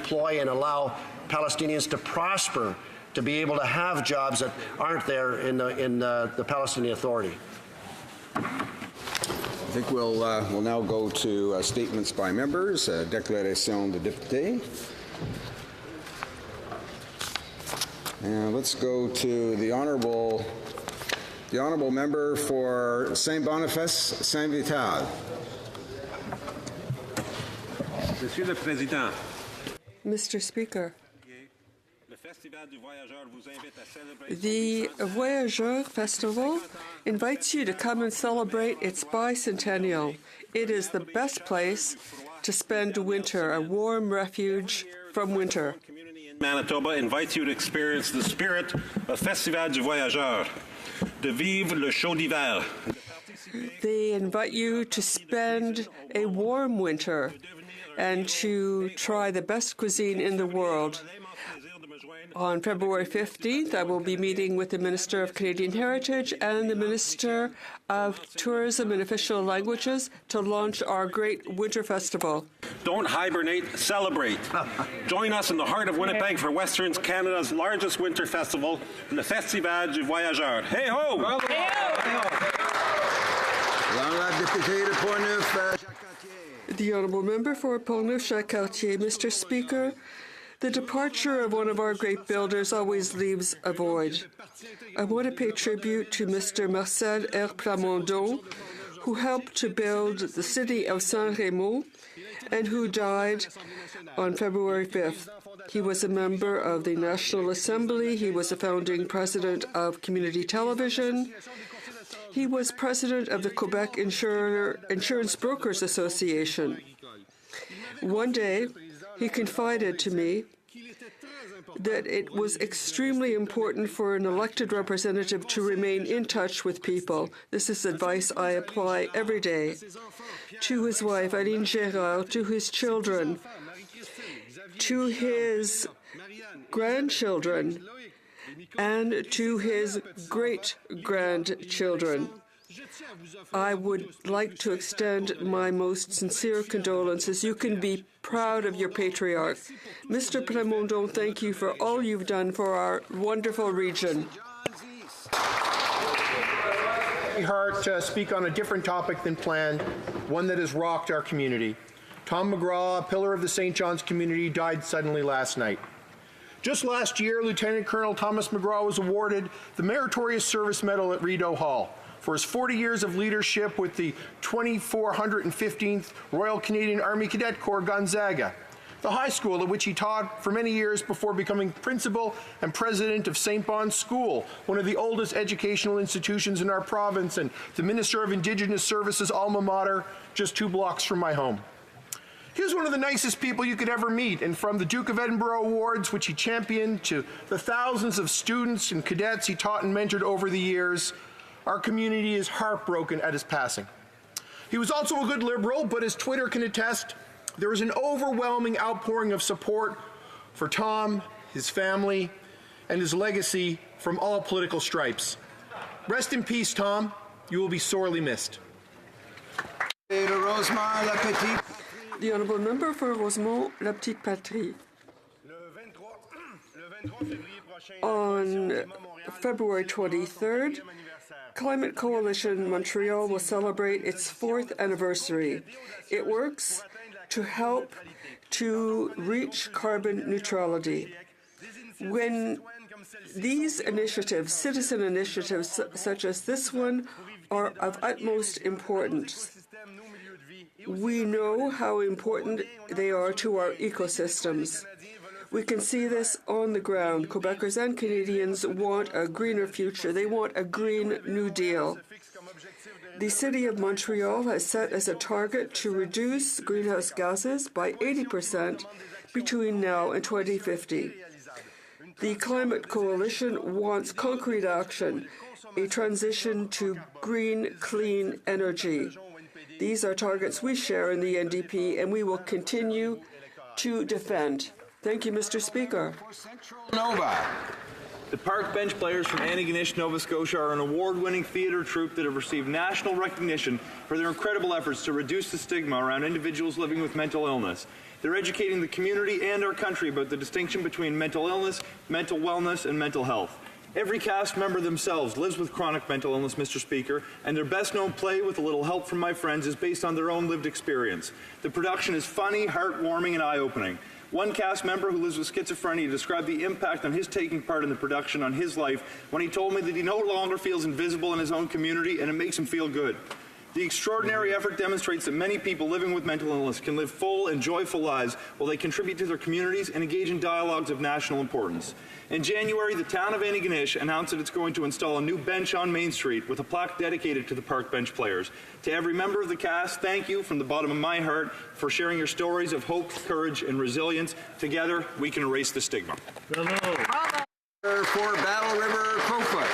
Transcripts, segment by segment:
employ and allow Palestinians to prosper, to be able to have jobs that aren't there in the Palestinian Authority. I think we'll now go to statements by members. Déclaration de député. And let's go to the honourable member for Saint Boniface, Saint Vital. Monsieur le Président. Mr. Speaker, the Voyageurs Festival invites you to come and celebrate its bicentennial. It is the best place to spend winter, a warm refuge from winter. Manitoba invites you to experience the spirit of Festival du Voyageur, de vivre le chaud d'hiver. They invite you to spend a warm winter and to try the best cuisine in the world. On February 15th, I will be meeting with the Minister of Canadian Heritage and the Minister of Tourism and Official Languages to launch our great winter festival. Don't hibernate, celebrate. Join us in the heart of Winnipeg for Western Canada's largest winter festival, le Festival du Voyageur. Hey ho! Hey ho! The Honourable Member for Portneuf-Jacques-Cartier. Mr. Speaker, the departure of one of our great builders always leaves a void. I want to pay tribute to Mr. Marcel R. Plamondon, who helped to build the city of Saint-Rémy and who died on February 5th. He was a member of the National Assembly. He was a founding president of Community Television. He was president of the Quebec Insurance Brokers Association. One day, he confided to me that it was extremely important for an elected representative to remain in touch with people. This is advice I apply every day. To his wife, Aline Gérard, to his children, to his grandchildren, and to his great-grandchildren. I would like to extend my most sincere condolences. You can be proud of your patriarch. Mr. Plamondon, thank you for all you've done for our wonderful region. Hard to speak on a different topic than planned, one that has rocked our community. Tom McGraw, a pillar of the St. John's community, died suddenly last night. Just last year, Lieutenant Colonel Thomas McGraw was awarded the Meritorious Service Medal at Rideau Hall for his 40 years of leadership with the 2415th Royal Canadian Army Cadet Corps Gonzaga, the high school at which he taught for many years before becoming principal and president of St. Bon's School, one of the oldest educational institutions in our province, and the Minister of Indigenous Services alma mater just 2 blocks from my home. He was one of the nicest people you could ever meet, and from the Duke of Edinburgh Awards, which he championed, to the thousands of students and cadets he taught and mentored over the years, our community is heartbroken at his passing. He was also a good Liberal, but as Twitter can attest, there was an overwhelming outpouring of support for Tom, his family, and his legacy from all political stripes. Rest in peace, Tom. You will be sorely missed. The Honourable Member for Rosemont-La Petite Patrie. On February 23rd, Climate Coalition Montreal will celebrate its 4th anniversary. It works to help to reach carbon neutrality. When these initiatives, citizen initiatives such as this one, are of utmost importance, we know how important they are to our ecosystems. We can see this on the ground. Quebecers and Canadians want a greener future. They want a Green New Deal. The City of Montreal has set as a target to reduce greenhouse gases by 80% between now and 2050. The Climate Coalition wants concrete action, a transition to green, clean energy. These are targets we share in the NDP, and we will continue to defend. Thank you, Mr. Speaker. Nova. The Park Bench Players from Antigonish, Nova Scotia are an award-winning theatre troupe that have received national recognition for their incredible efforts to reduce the stigma around individuals living with mental illness. They're educating the community and our country about the distinction between mental illness, mental wellness, and mental health. Every cast member themselves lives with chronic mental illness, Mr. Speaker, and their best-known play, with a little help from my friends, is based on their own lived experience. The production is funny, heartwarming, and eye-opening. One cast member who lives with schizophrenia described the impact on his taking part in the production on his life when he told me that he no longer feels invisible in his own community, and it makes him feel good. The extraordinary effort demonstrates that many people living with mental illness can live full and joyful lives while they contribute to their communities and engage in dialogues of national importance. In January, the town of Antigonish announced that it's going to install a new bench on Main Street with a plaque dedicated to the park bench players. To every member of the cast, thank you from the bottom of my heart for sharing your stories of hope, courage, and resilience. Together, we can erase the stigma. For Battle River Crowfoot.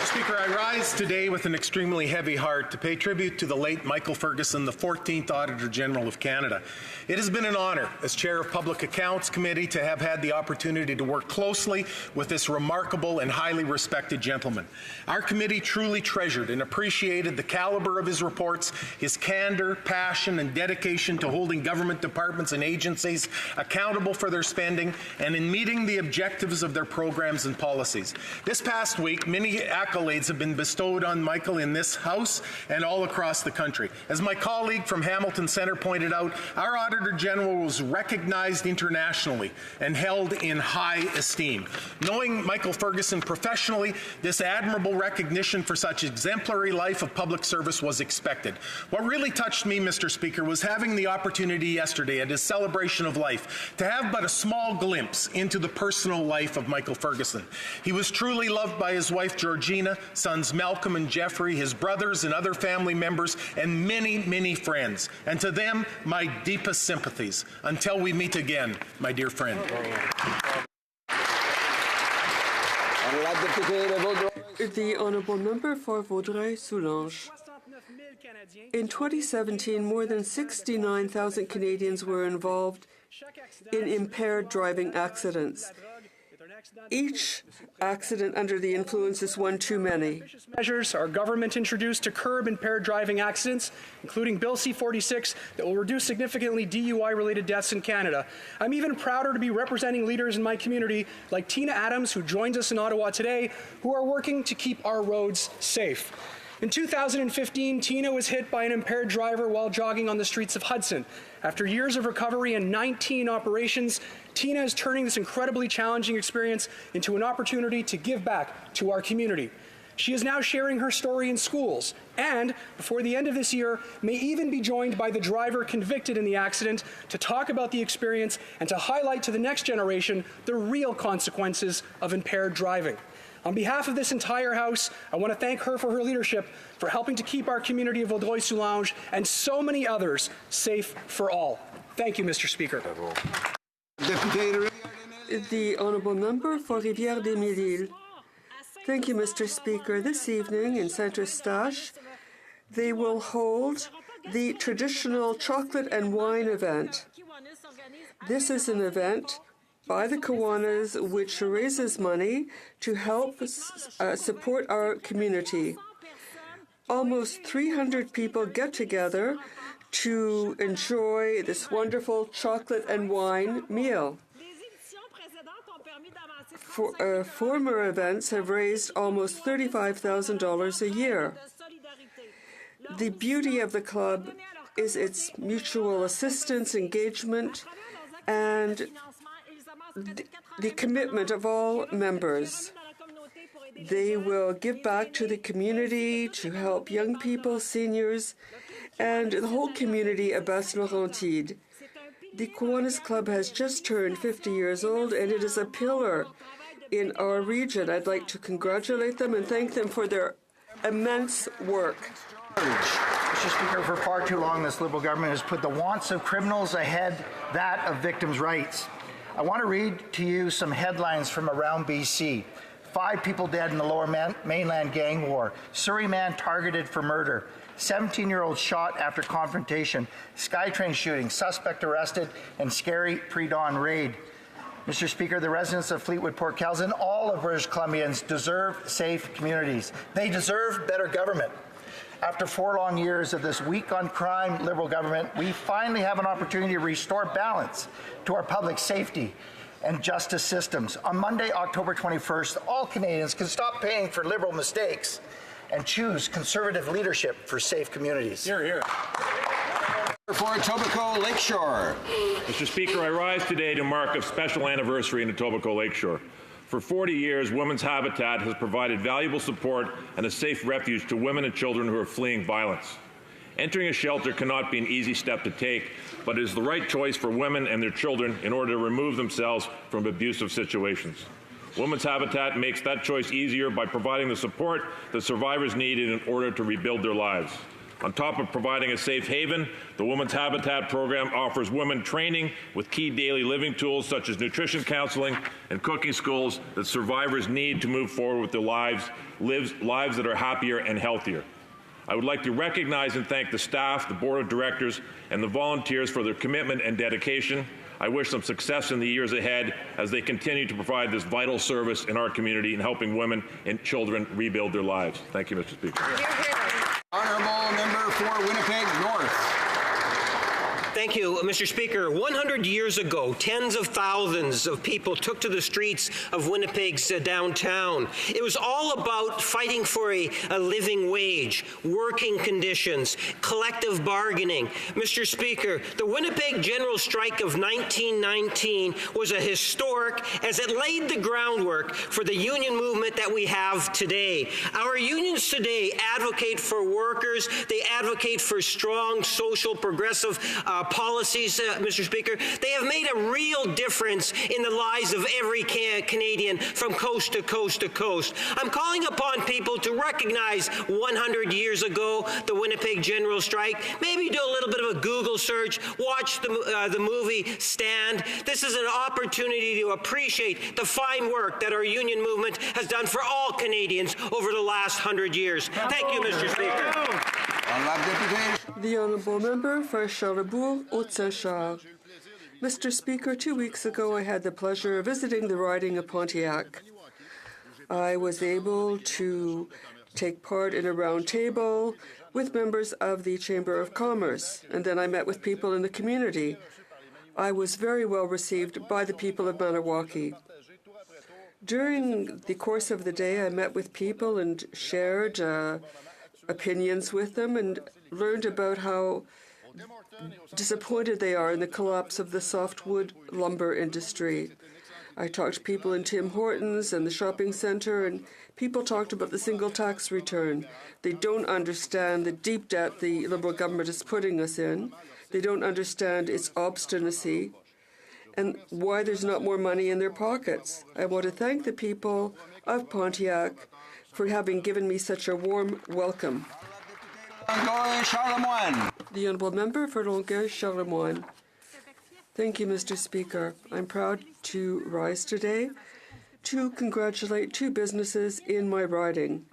Speaker, I rise today with an extremely heavy heart to pay tribute to the late Michael Ferguson, the 14th Auditor General of Canada. It has been an honor as Chair of Public Accounts Committee to have had the opportunity to work closely with this remarkable and highly respected gentleman. Our committee truly treasured and appreciated the caliber of his reports, his candor, passion, and dedication to holding government departments and agencies accountable for their spending and in meeting the objectives of their programs and policies. This past week, many accolades have been bestowed on Michael in this House and all across the country. As my colleague from Hamilton Centre pointed out, our Auditor General was recognized internationally and held in high esteem. Knowing Michael Ferguson professionally, this admirable recognition for such exemplary life of public service was expected. What really touched me, Mr. Speaker, was having the opportunity yesterday at his celebration of life to have but a small glimpse into the personal life of Michael Ferguson. He was truly loved by his wife Georgina, sons Malcolm and Jeffrey, his brothers and other family members, and many, many friends. And to them, my deepest sympathies. Until we meet again, my dear friend. The Honourable Member for Vaudreuil-Soulanges. In 2017, more than 69,000 Canadians were involved in impaired driving accidents. Each accident under the influence is one too many. Measures our government introduced to curb impaired driving accidents, including Bill C-46, that will reduce significantly DUI-related deaths in Canada. I'm even prouder to be representing leaders in my community like Tina Adams, who joins us in Ottawa today, who are working to keep our roads safe. In 2015, Tina was hit by an impaired driver while jogging on the streets of Hudson. After years of recovery and 19 operations, Tina is turning this incredibly challenging experience into an opportunity to give back to our community. She is now sharing her story in schools and, before the end of this year, may even be joined by the driver convicted in the accident to talk about the experience and to highlight to the next generation the real consequences of impaired driving. On behalf of this entire House, I want to thank her for her leadership, for helping to keep our community of Vaudreuil-Soulanges and so many others safe for all. Thank you, Mr. Speaker. The Honourable Member for Rivière-des-Mille-Îles. Thank you, Mr. Speaker. This evening in Saint-Eustache, they will hold the traditional chocolate and wine event. This is an event by the Kiwanis, which raises money to help support our community. Almost 300 people get together to enjoy this wonderful chocolate and wine meal. Former events have raised almost $35,000 a year. The beauty of the club is its mutual assistance, engagement, and the commitment of all members. They will give back to the community to help young people, seniors, and the whole community of Basse-Laurentide. The Kiwanis Club has just turned 50 years old, and it is a pillar in our region. I'd like to congratulate them and thank them for their immense work. Mr. Speaker, for far too long, this Liberal government has put the wants of criminals ahead that of victims' rights. I want to read to you some headlines from around BC. 5 people dead in the Lower Mainland gang war. Surrey man targeted for murder. 17-year-old shot after confrontation. Skytrain shooting. Suspect arrested. And scary pre-dawn raid. Mr. Speaker, the residents of Fleetwood, Port Kells, and all of British Columbians deserve safe communities. They deserve better government. After 4 long years of this weak on crime Liberal government, we finally have an opportunity to restore balance to our public safety and justice systems. On Monday, October 21st, all Canadians can stop paying for Liberal mistakes and choose Conservative leadership for safe communities. Here, here. For Etobicoke Lakeshore. Mr. Speaker, I rise today to mark a special anniversary in Etobicoke Lakeshore. For 40 years, Women's Habitat has provided valuable support and a safe refuge to women and children who are fleeing violence. Entering a shelter cannot be an easy step to take, but it is the right choice for women and their children in order to remove themselves from abusive situations. Women's Habitat makes that choice easier by providing the support that survivors need in order to rebuild their lives. On top of providing a safe haven, the Women's Habitat program offers women training with key daily living tools such as nutrition counseling and cooking schools that survivors need to move forward with their lives that are happier and healthier. I would like to recognize and thank the staff, the board of directors, and the volunteers for their commitment and dedication. I wish them success in the years ahead as they continue to provide this vital service in our community in helping women and children rebuild their lives. Thank you, Mr. Speaker. Honourable member for Winnipeg North. Thank you, Mr. Speaker. 100 years ago, tens of thousands of people took to the streets of Winnipeg's downtown. It was all about fighting for a living wage, working conditions, collective bargaining. Mr. Speaker, the Winnipeg General Strike of 1919 was a historic as it laid the groundwork for the union movement that we have today. Our unions today advocate for workers. They advocate for strong social progressive policies, Mr. Speaker. They have made a real difference in the lives of every Canadian from coast to coast to coast. I'm calling upon people to recognize 100 years ago, the Winnipeg General Strike. Maybe do a little bit of a Google search, watch the movie Stand. This is an opportunity to appreciate the fine work that our union movement has done for all Canadians over the last 100 years. Thank you, Mr. Speaker. The Honourable Member for Charlebourg-Haute-Saint-Charles. Mr. Speaker, 2 weeks ago I had the pleasure of visiting the riding of Pontiac. I was able to take part in a round table with members of the Chamber of Commerce, and then I met with people in the community. I was very well received by the people of Maniwaki. During the course of the day, I met with people and shared opinions with them and learned about how disappointed they are in the collapse of the softwood lumber industry. I talked to people in Tim Hortons and the shopping centre, and people talked about the single tax return. They don't understand the deep debt the Liberal government is putting us in. They don't understand its obstinacy and why there's not more money in their pockets. I want to thank the people of Pontiac for having given me such a warm welcome. The Honourable Member for Longueuil-Charlemagne. Thank you, Mr. Speaker. I'm proud to rise today to congratulate 2 businesses in my riding,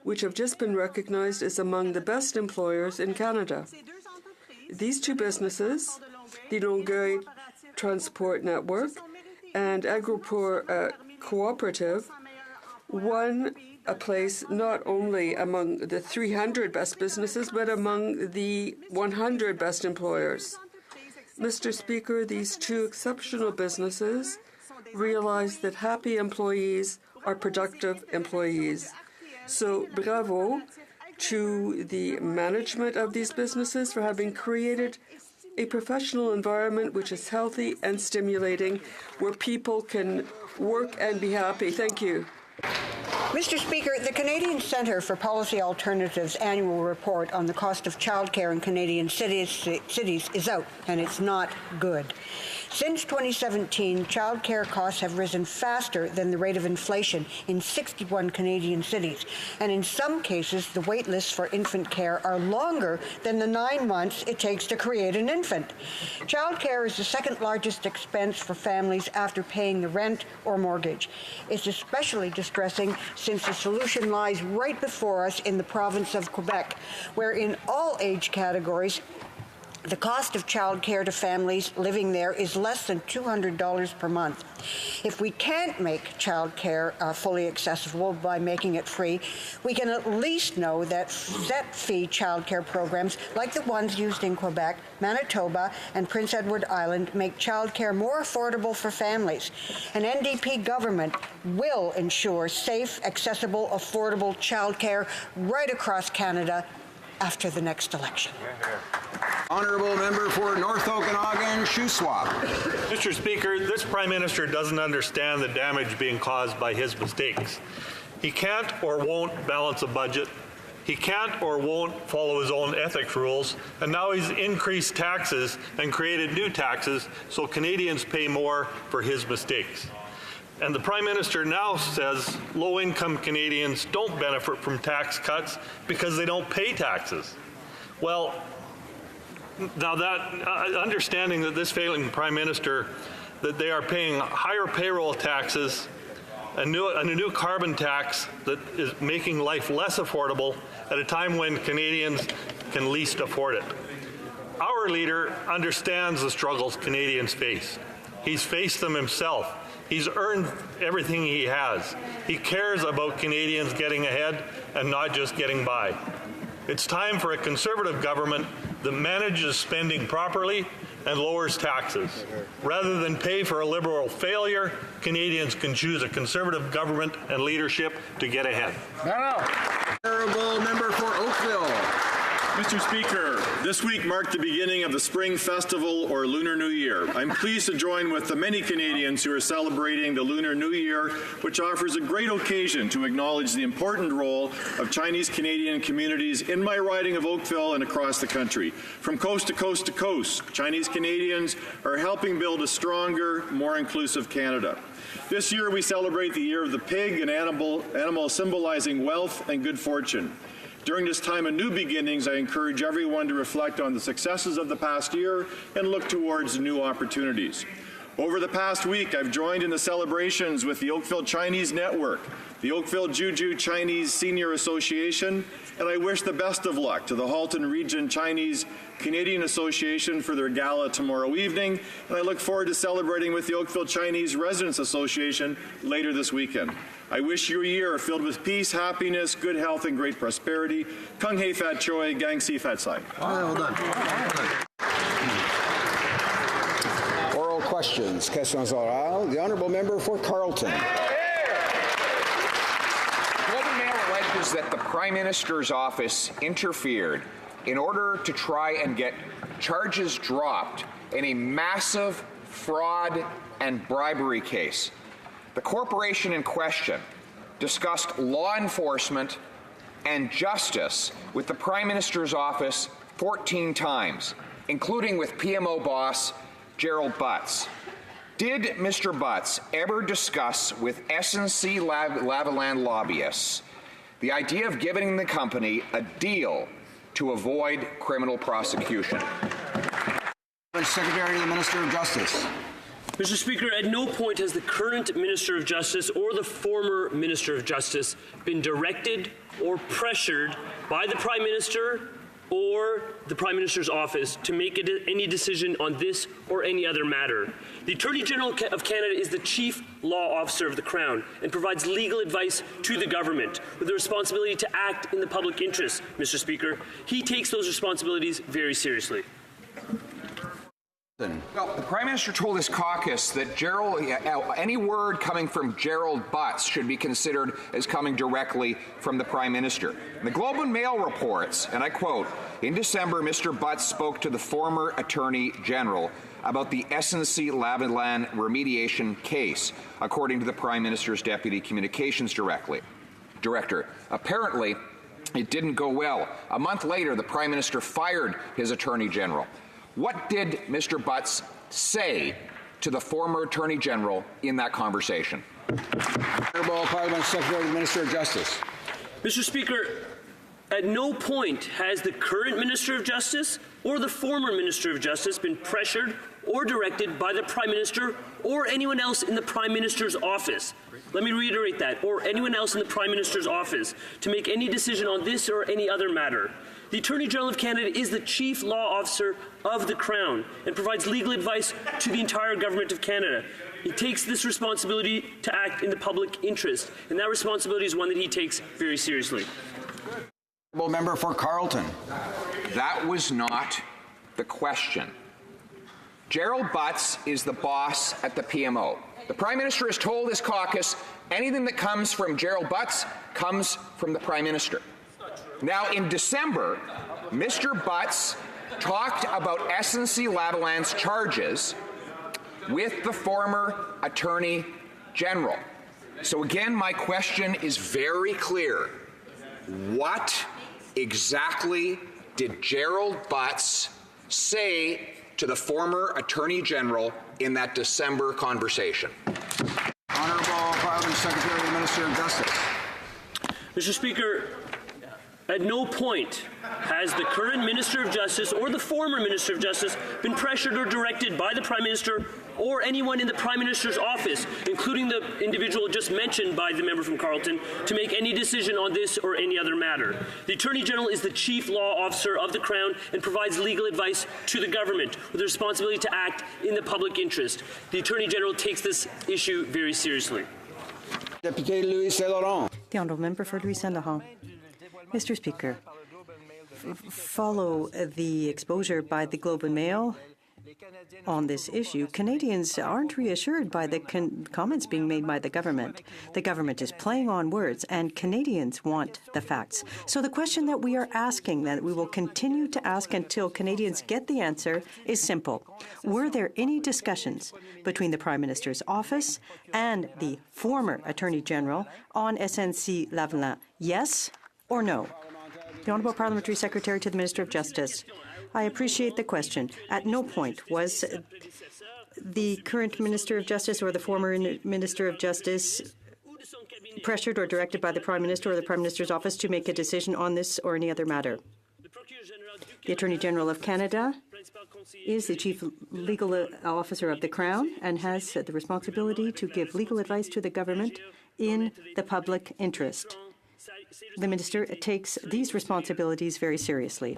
which have just been recognized as among the best employers in Canada. These 2 businesses, the Longueuil Transport Network and Agropur Cooperative, won a place not only among the 300 best businesses, but among the 100 best employers. Mr. Speaker, these 2 exceptional businesses realize that happy employees are productive employees. So bravo to the management of these businesses for having created a professional environment which is healthy and stimulating, where people can work and be happy. Thank you. Mr. Speaker, the Canadian Centre for Policy Alternatives annual report on the cost of childcare in Canadian cities is out, and it's not good. Since 2017, childcare costs have risen faster than the rate of inflation in 61 Canadian cities, and in some cases, the wait lists for infant care are longer than the 9 months it takes to create an infant. Childcare is the second largest expense for families after paying the rent or mortgage. It's especially distressing since the solution lies right before us in the province of Quebec, where in all age categories, The cost of childcare to families living there is less than $200 per month. If we can't make childcare fully accessible by making it free, we can at least know that set-fee childcare programs like the ones used in Quebec, Manitoba, and Prince Edward Island make childcare more affordable for families. An NDP government will ensure safe, accessible, affordable childcare right across Canada after the next election. Honourable member for North Okanagan, Shuswap. Mr. Speaker, this Prime Minister doesn't understand the damage being caused by his mistakes. He can't or won't balance a budget. He can't or won't follow his own ethics rules, and now he's increased taxes and created new taxes so Canadians pay more for his mistakes. And the Prime Minister now says low-income Canadians don't benefit from tax cuts because they don't pay taxes. Well, now that understanding that this failing Prime Minister, that they are paying higher payroll taxes, a new carbon tax that is making life less affordable at a time when Canadians can least afford it. Our leader understands the struggles Canadians face. He's faced them himself. He's earned everything he has. He cares about Canadians getting ahead and not just getting by. It's time for a Conservative government that manages spending properly and lowers taxes. Rather than pay for a Liberal failure, Canadians can choose a Conservative government and leadership to get ahead. Honourable member for Oakville. Mr. Speaker, this week marked the beginning of the Spring Festival or Lunar New Year. I'm pleased to join with the many Canadians who are celebrating the Lunar New Year, which offers a great occasion to acknowledge the important role of Chinese Canadian communities in my riding of Oakville and across the country. From coast to coast to coast, Chinese Canadians are helping build a stronger, more inclusive Canada. This year we celebrate the Year of the Pig, an animal symbolizing wealth and good fortune. During this time of new beginnings, I encourage everyone to reflect on the successes of the past year and look towards new opportunities. Over the past week, I've joined in the celebrations with the Oakville Chinese Network, the Oakville Juju Chinese Senior Association, and I wish the best of luck to the Halton Region Chinese Canadian Association for their gala tomorrow evening, and I look forward to celebrating with the Oakville Chinese Residents Association later this weekend. I wish you a year filled with peace, happiness, good health, and great prosperity. Kung Hei Fat Choi, Gang Si Fat Sai. Well done. Oral questions. Questions orales. The Honourable Member for Carleton. Golden Mail alleges that the Prime Minister's office interfered in order to try and get charges dropped in a massive fraud and bribery case. The corporation in question discussed law enforcement and justice with the Prime Minister's office 14 times, including with PMO boss Gerald Butts. Did Mr. Butts ever discuss with SNC-Lavalin lobbyists the idea of giving the company a deal to avoid criminal prosecution? Secretary to the Minister of Justice. Mr. Speaker, at no point has the current Minister of Justice or the former Minister of Justice been directed or pressured by the Prime Minister or the Prime Minister's office to make any decision on this or any other matter. The Attorney General of Canada is the Chief Law Officer of the Crown and provides legal advice to the government with the responsibility to act in the public interest, Mr. Speaker. He takes those responsibilities very seriously. Well, the Prime Minister told his caucus that any word coming from Gerald Butts should be considered as coming directly from the Prime Minister. The Globe and Mail reports, and I quote, in December, Mr. Butts spoke to the former Attorney General about the SNC-Lavalin remediation case, according to the Prime Minister's Deputy Communications Director. Apparently, it didn't go well. A month later, the Prime Minister fired his Attorney General. What did Mr. Butts say to the former Attorney General in that conversation? Honourable Parliament Secretary to the Minister of Justice. Mr. Speaker, at no point has the current Minister of Justice or the former Minister of Justice been pressured or directed by the Prime Minister or anyone else in the Prime Minister's office. Let me reiterate that, or anyone else in the Prime Minister's office, to make any decision on this or any other matter. The Attorney General of Canada is the chief law officer of the Crown and provides legal advice to the entire government of Canada. He takes this responsibility to act in the public interest, and that responsibility is one that he takes very seriously. Member for Carleton. That was not the question. Gerald Butts is the boss at the PMO. The Prime Minister has told his caucus anything that comes from Gerald Butts comes from the Prime Minister. Now, in December, Mr. Butts talked about SNC-Lavalin's charges with the former Attorney General. So again, my question is very clear. What exactly did Gerald Butts say to the former Attorney General in that December conversation? Honourable Parliament Secretary to the Minister of Justice. Mr. Speaker, at no point has the current Minister of Justice or the former Minister of Justice been pressured or directed by the Prime Minister or anyone in the Prime Minister's office, including the individual just mentioned by the member from Carleton, to make any decision on this or any other matter. The Attorney General is the chief law officer of the Crown and provides legal advice to the government with the responsibility to act in the public interest. The Attorney General takes this issue very seriously. Deputy Louis Saint-Laurent. The Honourable Member for Louis Saint-Laurent. Mr. Speaker, follow the exposure by the Globe and Mail on this issue. Canadians aren't reassured by the comments being made by the government. The government is playing on words, and Canadians want the facts. So the question that we are asking, that we will continue to ask until Canadians get the answer, is simple. Were there any discussions between the Prime Minister's office and the former Attorney General on SNC-Lavalin? Yes or no? The Honourable Parliamentary Secretary to the Minister of Justice. I appreciate the question. At no point was the current Minister of Justice or the former Minister of Justice pressured or directed by the Prime Minister or the Prime Minister's office to make a decision on this or any other matter. The Attorney General of Canada is the Chief Legal Officer of the Crown and has the responsibility to give legal advice to the government in the public interest. The Minister takes these responsibilities very seriously.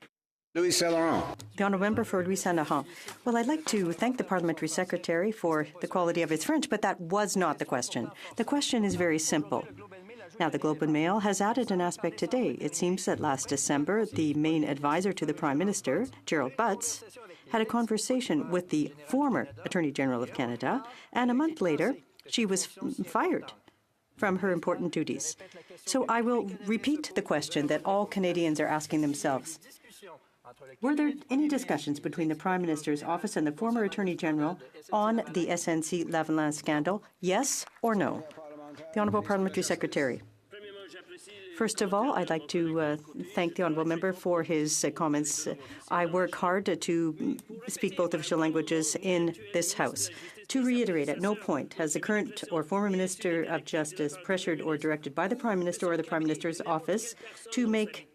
Louis Saint-Laurent. The Honourable Member for Louis Saint-Laurent. Well, I'd like to thank the Parliamentary Secretary for the quality of his French, but that was not the question. The question is very simple. Now, the Globe and Mail has added an aspect today. It seems that last December, the main advisor to the Prime Minister, Gerald Butts, had a conversation with the former Attorney General of Canada, and a month later, she was fired from her important duties. So I will repeat the question that all Canadians are asking themselves. Were there any discussions between the Prime Minister's office and the former Attorney General on the SNC-Lavalin scandal? Yes or no? The Honourable Parliamentary Secretary. First of all, I'd like to thank the Honourable Member for his comments. I work hard to speak both official languages in this House. To reiterate, at no point has the current or former Minister of Justice pressured or directed by the Prime Minister or the Prime Minister's office to make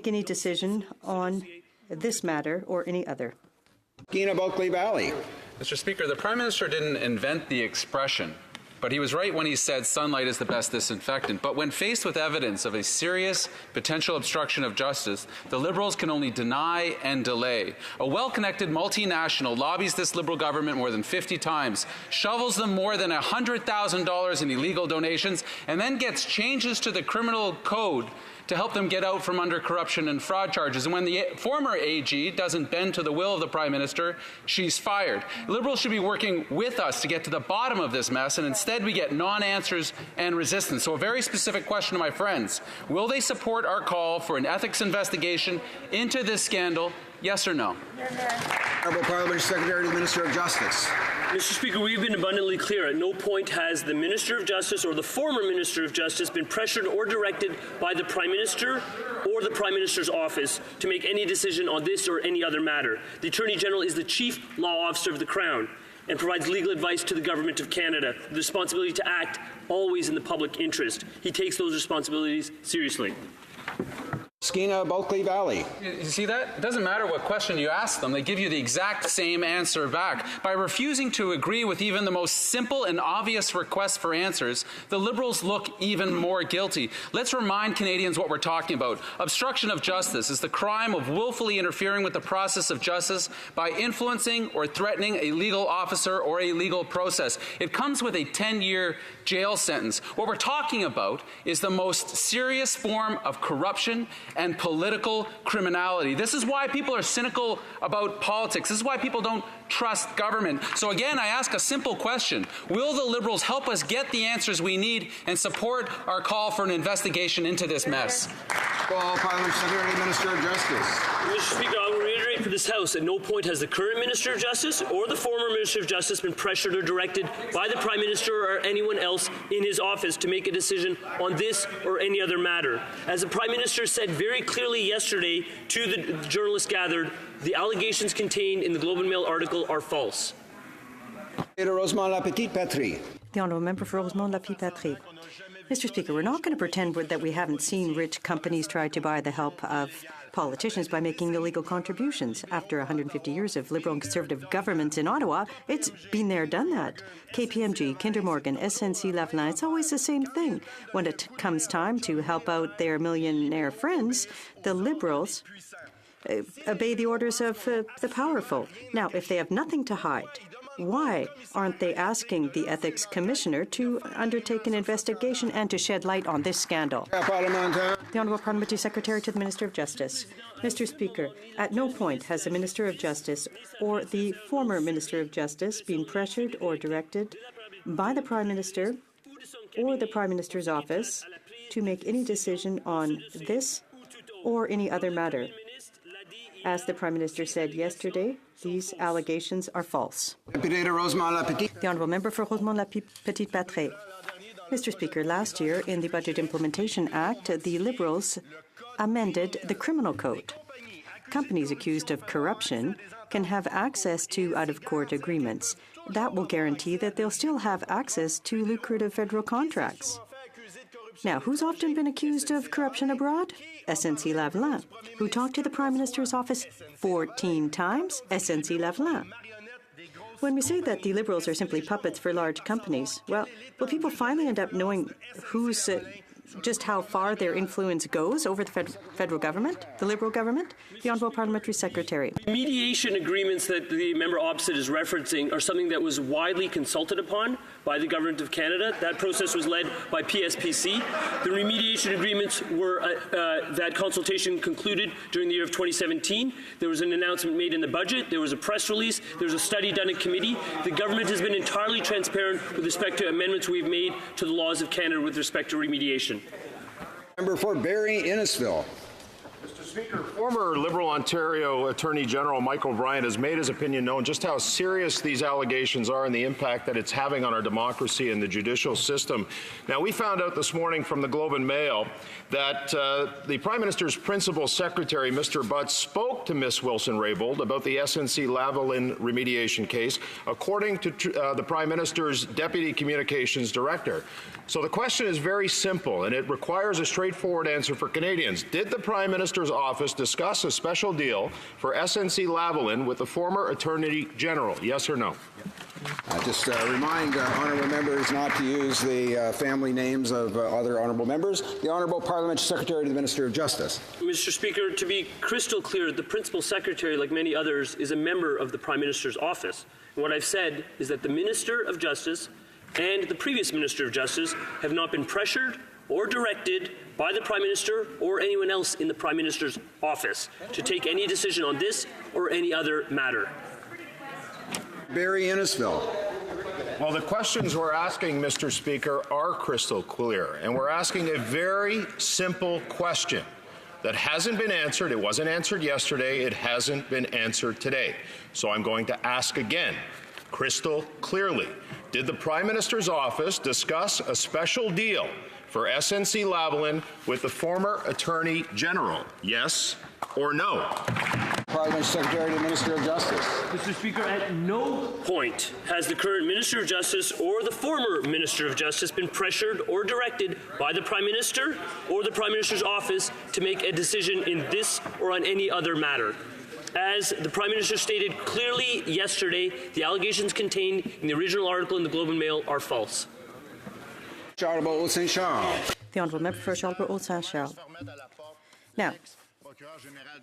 any decision on this matter or any other. Mr. Speaker, the Prime Minister didn't invent the expression, but he was right when he said sunlight is the best disinfectant. But when faced with evidence of a serious potential obstruction of justice, the Liberals can only deny and delay. A well-connected multinational lobbies this Liberal government more than 50 times, shovels them more than $100,000 in illegal donations, and then gets changes to the criminal code to help them get out from under corruption and fraud charges. And when the former AG doesn't bend to the will of the Prime Minister, she's fired. Liberals should be working with us to get to the bottom of this mess, and instead we get non-answers and resistance. So a very specific question to my friends. Will they support our call for an ethics investigation into this scandal? Yes or no? Honourable Parliamentary Secretary to the Minister of Justice. Mr. Speaker, we've been abundantly clear. At no point has the Minister of Justice or the former Minister of Justice been pressured or directed by the Prime Minister or the Prime Minister's office to make any decision on this or any other matter. The Attorney General is the Chief Law Officer of the Crown and provides legal advice to the Government of Canada, the responsibility to act always in the public interest. He takes those responsibilities seriously. Skeena Bulkley Valley. You see that? It doesn't matter what question you ask them. They give you the exact same answer back. By refusing to agree with even the most simple and obvious requests for answers, the Liberals look even more guilty. Let's remind Canadians what we're talking about. Obstruction of justice is the crime of willfully interfering with the process of justice by influencing or threatening a legal officer or a legal process. It comes with a 10-year jail sentence. What we're talking about is the most serious form of corruption and political criminality. This is why people are cynical about politics. This is why people don't trust government. So again, I ask a simple question. Will the Liberals help us get the answers we need and support our call for an investigation into this mess? Well, Parliament Secretary, Minister of Justice. Mr. Speaker, I will reiterate for this House, at no point has the current Minister of Justice or the former Minister of Justice been pressured or directed by the Prime Minister or anyone else in his office to make a decision on this or any other matter. As the Prime Minister said very clearly yesterday to the journalists gathered, the allegations contained in the Globe and Mail article are false. The Honourable Member for Rosemont-Lafitte-Patrie. Mr. Speaker, we're not going to pretend that we haven't seen rich companies try to buy the help of politicians by making illegal contributions. After 150 years of Liberal and Conservative governments in Ottawa, it's been there, done that. KPMG, Kinder Morgan, SNC-Lavalin, it's always the same thing. When it comes time to help out their millionaire friends, the Liberals obey the orders of the powerful. Now, if they have nothing to hide, why aren't they asking the Ethics Commissioner to undertake an investigation and to shed light on this scandal? The Honourable Parliamentary Secretary to the Minister of Justice. Mr. Speaker, at no point has the Minister of Justice or the former Minister of Justice been pressured or directed by the Prime Minister or the Prime Minister's office to make any decision on this or any other matter. As the Prime Minister said yesterday, these allegations are false. The Honourable Member for Rosemont-Lafitte-Patrie. Mr. Speaker, last year in the Budget Implementation Act, the Liberals amended the Criminal Code. Companies accused of corruption can have access to out-of-court agreements. That will guarantee that they'll still have access to lucrative federal contracts. Now, who's often been accused of corruption abroad? SNC-Lavalin. Who talked to the Prime Minister's office 14 times? SNC-Lavalin. When we say that the Liberals are simply puppets for large companies, well, will people finally end up knowing who's just how far their influence goes over the federal government, the Liberal government? The Honourable Parliamentary Secretary. Mediation agreements that the member opposite is referencing are something that was widely consulted upon by the Government of Canada. That process was led by PSPC. The remediation agreements were, that consultation concluded during the year of 2017. There was an announcement made in the budget. There was a press release. There was a study done in committee. The government has been entirely transparent with respect to amendments we've made to the laws of Canada with respect to remediation. Member for Barrie Innisfil. Mr. Speaker, former Liberal Ontario Attorney General Michael Bryant has made his opinion known just how serious these allegations are and the impact that it's having on our democracy and the judicial system. Now, we found out this morning from the Globe and Mail that the Prime Minister's principal secretary, Mr. Butts, spoke to Ms. Wilson-Raybould about the SNC-Lavalin remediation case, according to the Prime Minister's Deputy Communications Director. So the question is very simple, and it requires a straightforward answer for Canadians. Did the Prime Minister's office discuss a special deal for SNC-Lavalin with the former Attorney General? Yes or no? Just remind honourable members not to use the family names of other honourable members. The Honourable Parliamentary Secretary to the Minister of Justice. Mr. Speaker, to be crystal clear, the Principal Secretary, like many others, is a member of the Prime Minister's office. And what I've said is that the Minister of Justice and the previous Minister of Justice have not been pressured or directed by the Prime Minister or anyone else in the Prime Minister's office to take any decision on this or any other matter. Barrie Innisfil. Well, the questions we're asking, Mr. Speaker, are crystal clear, and we're asking a very simple question that hasn't been answered. It wasn't answered yesterday. It hasn't been answered today. So I'm going to ask again, crystal clearly. Did the Prime Minister's office discuss a special deal for SNC-Lavalin with the former Attorney General? Yes or no? Parliament Secretary to the Minister of Justice. Mr. Speaker, at no point has the current Minister of Justice or the former Minister of Justice been pressured or directed by the Prime Minister or the Prime Minister's office to make a decision in this or on any other matter. As the Prime Minister stated clearly yesterday, the allegations contained in the original article in the Globe and Mail are false. The Honourable Member for Charlebourg-Haute-Saint-Charles. Now,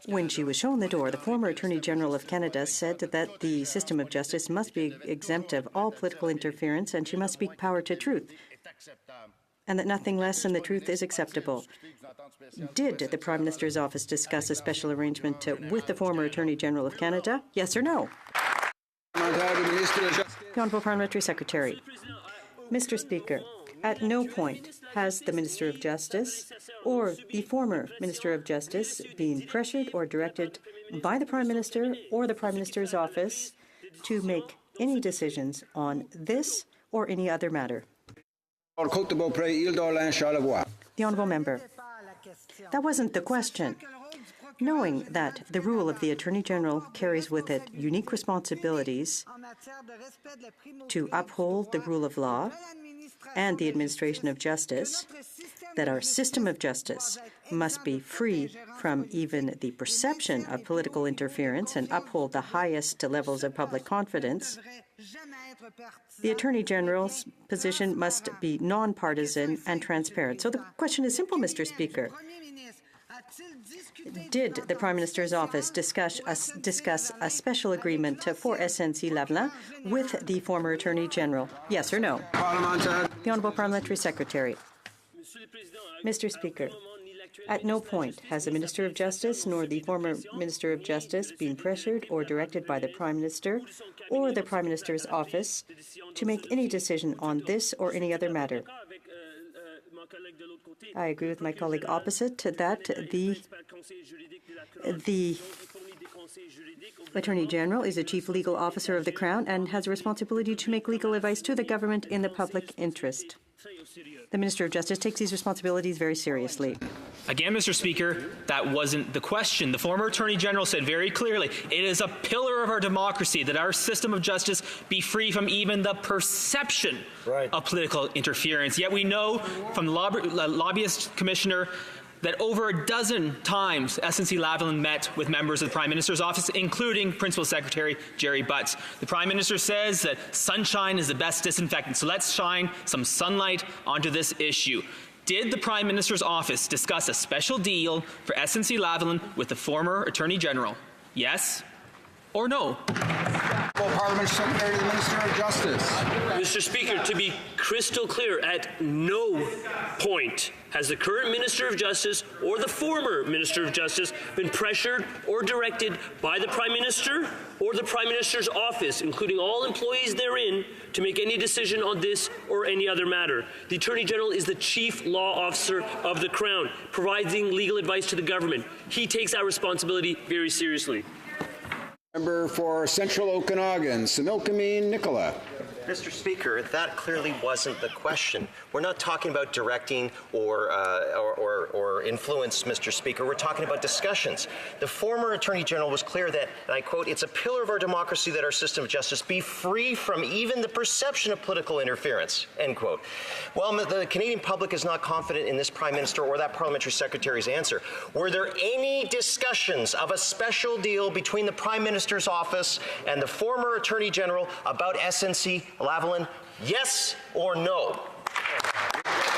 when she was shown the door, the former Attorney General of Canada said that the system of justice must be exempt of all political interference and she must speak power to truth, and that nothing less than the truth is acceptable. Did the Prime Minister's office discuss a special arrangement with the former Attorney General of Canada? Yes or no? The Honourable Parliamentary Secretary. Mr. Speaker, at no point has the Minister of Justice or the former Minister of Justice been pressured or directed by the Prime Minister or the Prime Minister's office to make any decisions on this or any other matter. The Honourable Member. That wasn't the question. Knowing that the rule of the Attorney General carries with it unique responsibilities to uphold the rule of law and the administration of justice, that our system of justice must be free from even the perception of political interference and uphold the highest levels of public confidence, the Attorney General's position must be non-partisan and transparent. So the question is simple, Mr. Speaker. Did the Prime Minister's office discuss a special agreement for SNC-Lavalin with the former Attorney General? Yes or no? The Honourable Parliamentary Secretary. Mr. Speaker, at no point has the Minister of Justice nor the former Minister of Justice been pressured or directed by the Prime Minister or the Prime Minister's office to make any decision on this or any other matter. I agree with my colleague opposite that the Attorney General is the Chief Legal Officer of the Crown and has a responsibility to make legal advice to the government in the public interest. The Minister of Justice takes these responsibilities very seriously. Again, Mr. Speaker, that wasn't the question. The former Attorney General said very clearly, it is a pillar of our democracy that our system of justice be free from even the perception of political interference. Yet we know from the lobbyist commissioner that over a dozen times SNC-Lavalin met with members of the Prime Minister's office, including Principal Secretary Jerry Butts. The Prime Minister says that sunshine is the best disinfectant, so let's shine some sunlight onto this issue. Did the Prime Minister's office discuss a special deal for SNC-Lavalin with the former Attorney General? Yes or no? Parliament Secretary to the Minister of Justice. Mr. Speaker, to be crystal clear, at no point has the current Minister of Justice or the former Minister of Justice been pressured or directed by the Prime Minister or the Prime Minister's office, including all employees therein, to make any decision on this or any other matter. The Attorney General is the Chief Law Officer of the Crown, providing legal advice to the government. He takes that responsibility very seriously. Member for Central Okanagan, Sinokameen Nicola. Mr. Speaker, that clearly wasn't the question. We're not talking about directing or influence, Mr. Speaker. We're talking about discussions. The former Attorney General was clear that, and I quote, "It's a pillar of our democracy that our system of justice be free from even the perception of political interference," end quote. Well, the Canadian public is not confident in this Prime Minister or that Parliamentary Secretary's answer. Were there any discussions of a special deal between the Prime Minister's office and the former Attorney General about SNC-Lavalin? Yes or no?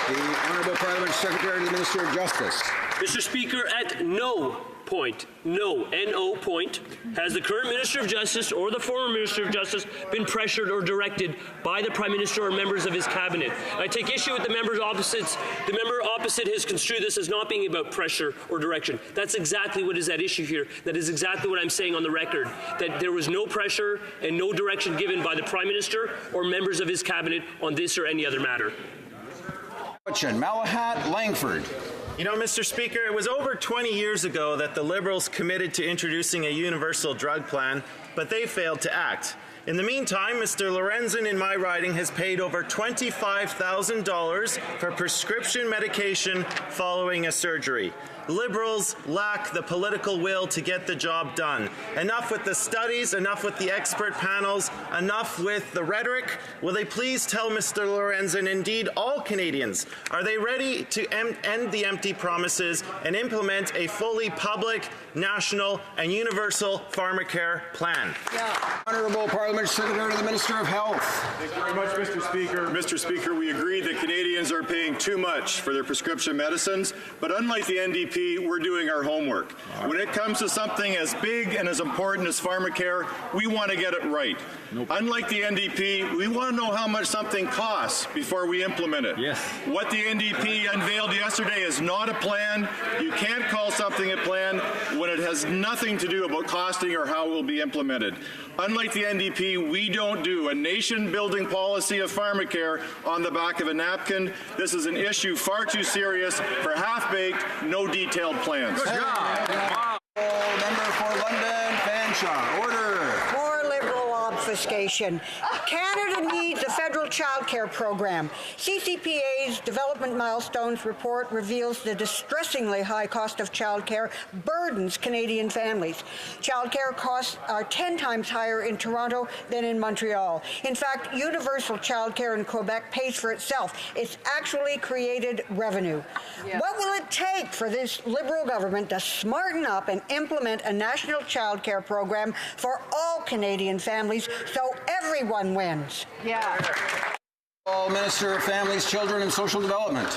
The Honourable Parliamentary Secretary to the Minister of Justice. Mr. Speaker, at no point, N-O point, has the current Minister of Justice or the former Minister of Justice been pressured or directed by the Prime Minister or members of his cabinet. I take issue with the member opposite. The member opposite has construed this as not being about pressure or direction. That's exactly what is at issue here. That is exactly what I'm saying on the record, that there was no pressure and no direction given by the Prime Minister or members of his cabinet on this or any other matter. Malahat Langford. You know, Mr. Speaker, it was over 20 years ago that the Liberals committed to introducing a universal drug plan, but they failed to act. In the meantime, Mr. Lorenzen in my riding has paid over $25,000 for prescription medication following a surgery. Liberals lack the political will to get the job done. Enough with the studies, enough with the expert panels, enough with the rhetoric. Will they please tell Mr. Lorenzen, indeed all Canadians, are they ready to end the empty promises and implement a fully public, national, and universal pharmacare plan? Honourable Parliament Secretary to the Minister of Health. Thank you very much, Mr. Speaker. Mr. Speaker, we agree that Canadians are paying too much for their prescription medicines, but unlike the NDP, we're doing our homework. When it comes to something as big and as important as pharmacare, we want to get it right. Unlike the NDP, we want to know how much something costs before we implement it. Yes. What the NDP unveiled yesterday is not a plan. You can't call something a plan when it has nothing to do about costing or how it will be implemented. Unlike the NDP, we don't do a nation-building policy of pharmacare on the back of a napkin. This is an issue far too serious for half-baked, no detailed plans. Good job. Member for London, Fanshawe. Order. More Liberal obfuscation. Canada needs a federal childcare program. CCPA's Development Milestones report reveals the distressingly high cost of childcare burdens Canadian families. Childcare costs are 10 times higher in Toronto than in Montreal. In fact, universal childcare in Quebec pays for itself. It's actually created revenue. Yeah. What will it take for this Liberal government to smarten up and implement a national childcare program for all Canadian families so everyone wins? Minister of Families, Children and Social Development.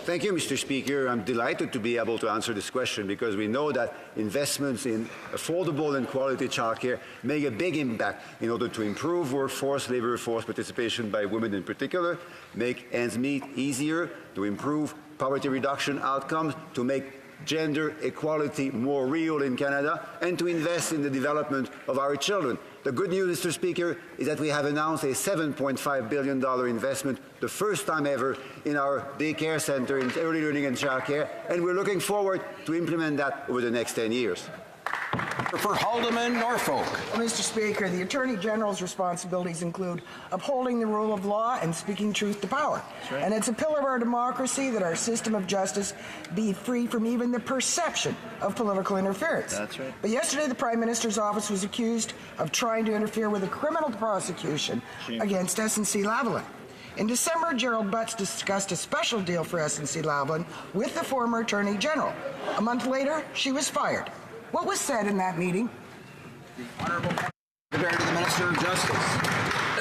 Thank you, Mr. Speaker. I'm delighted to be able to answer this question because we know that investments in affordable and quality childcare make a big impact in order to improve labor force participation by women in particular, make ends meet easier, to improve poverty reduction outcomes, to make gender equality more real in Canada, and to invest in the development of our children. The good news, Mr. Speaker, is that we have announced a $7.5 billion investment, the first time ever, in our daycare center in early learning and childcare, and we're looking forward to implement that over the next 10 years. For Haldeman, Norfolk. Well, Mr. Speaker, the Attorney General's responsibilities include upholding the rule of law and speaking truth to power. Right. And it's a pillar of our democracy that our system of justice be free from even the perception of political interference. That's right. But yesterday, the Prime Minister's office was accused of trying to interfere with a criminal prosecution against SNC-Lavalin. In December, Gerald Butts discussed a special deal for SNC-Lavalin with the former Attorney General. A month later, she was fired. What was said in that meeting? Honourable Secretary to the Minister of Justice.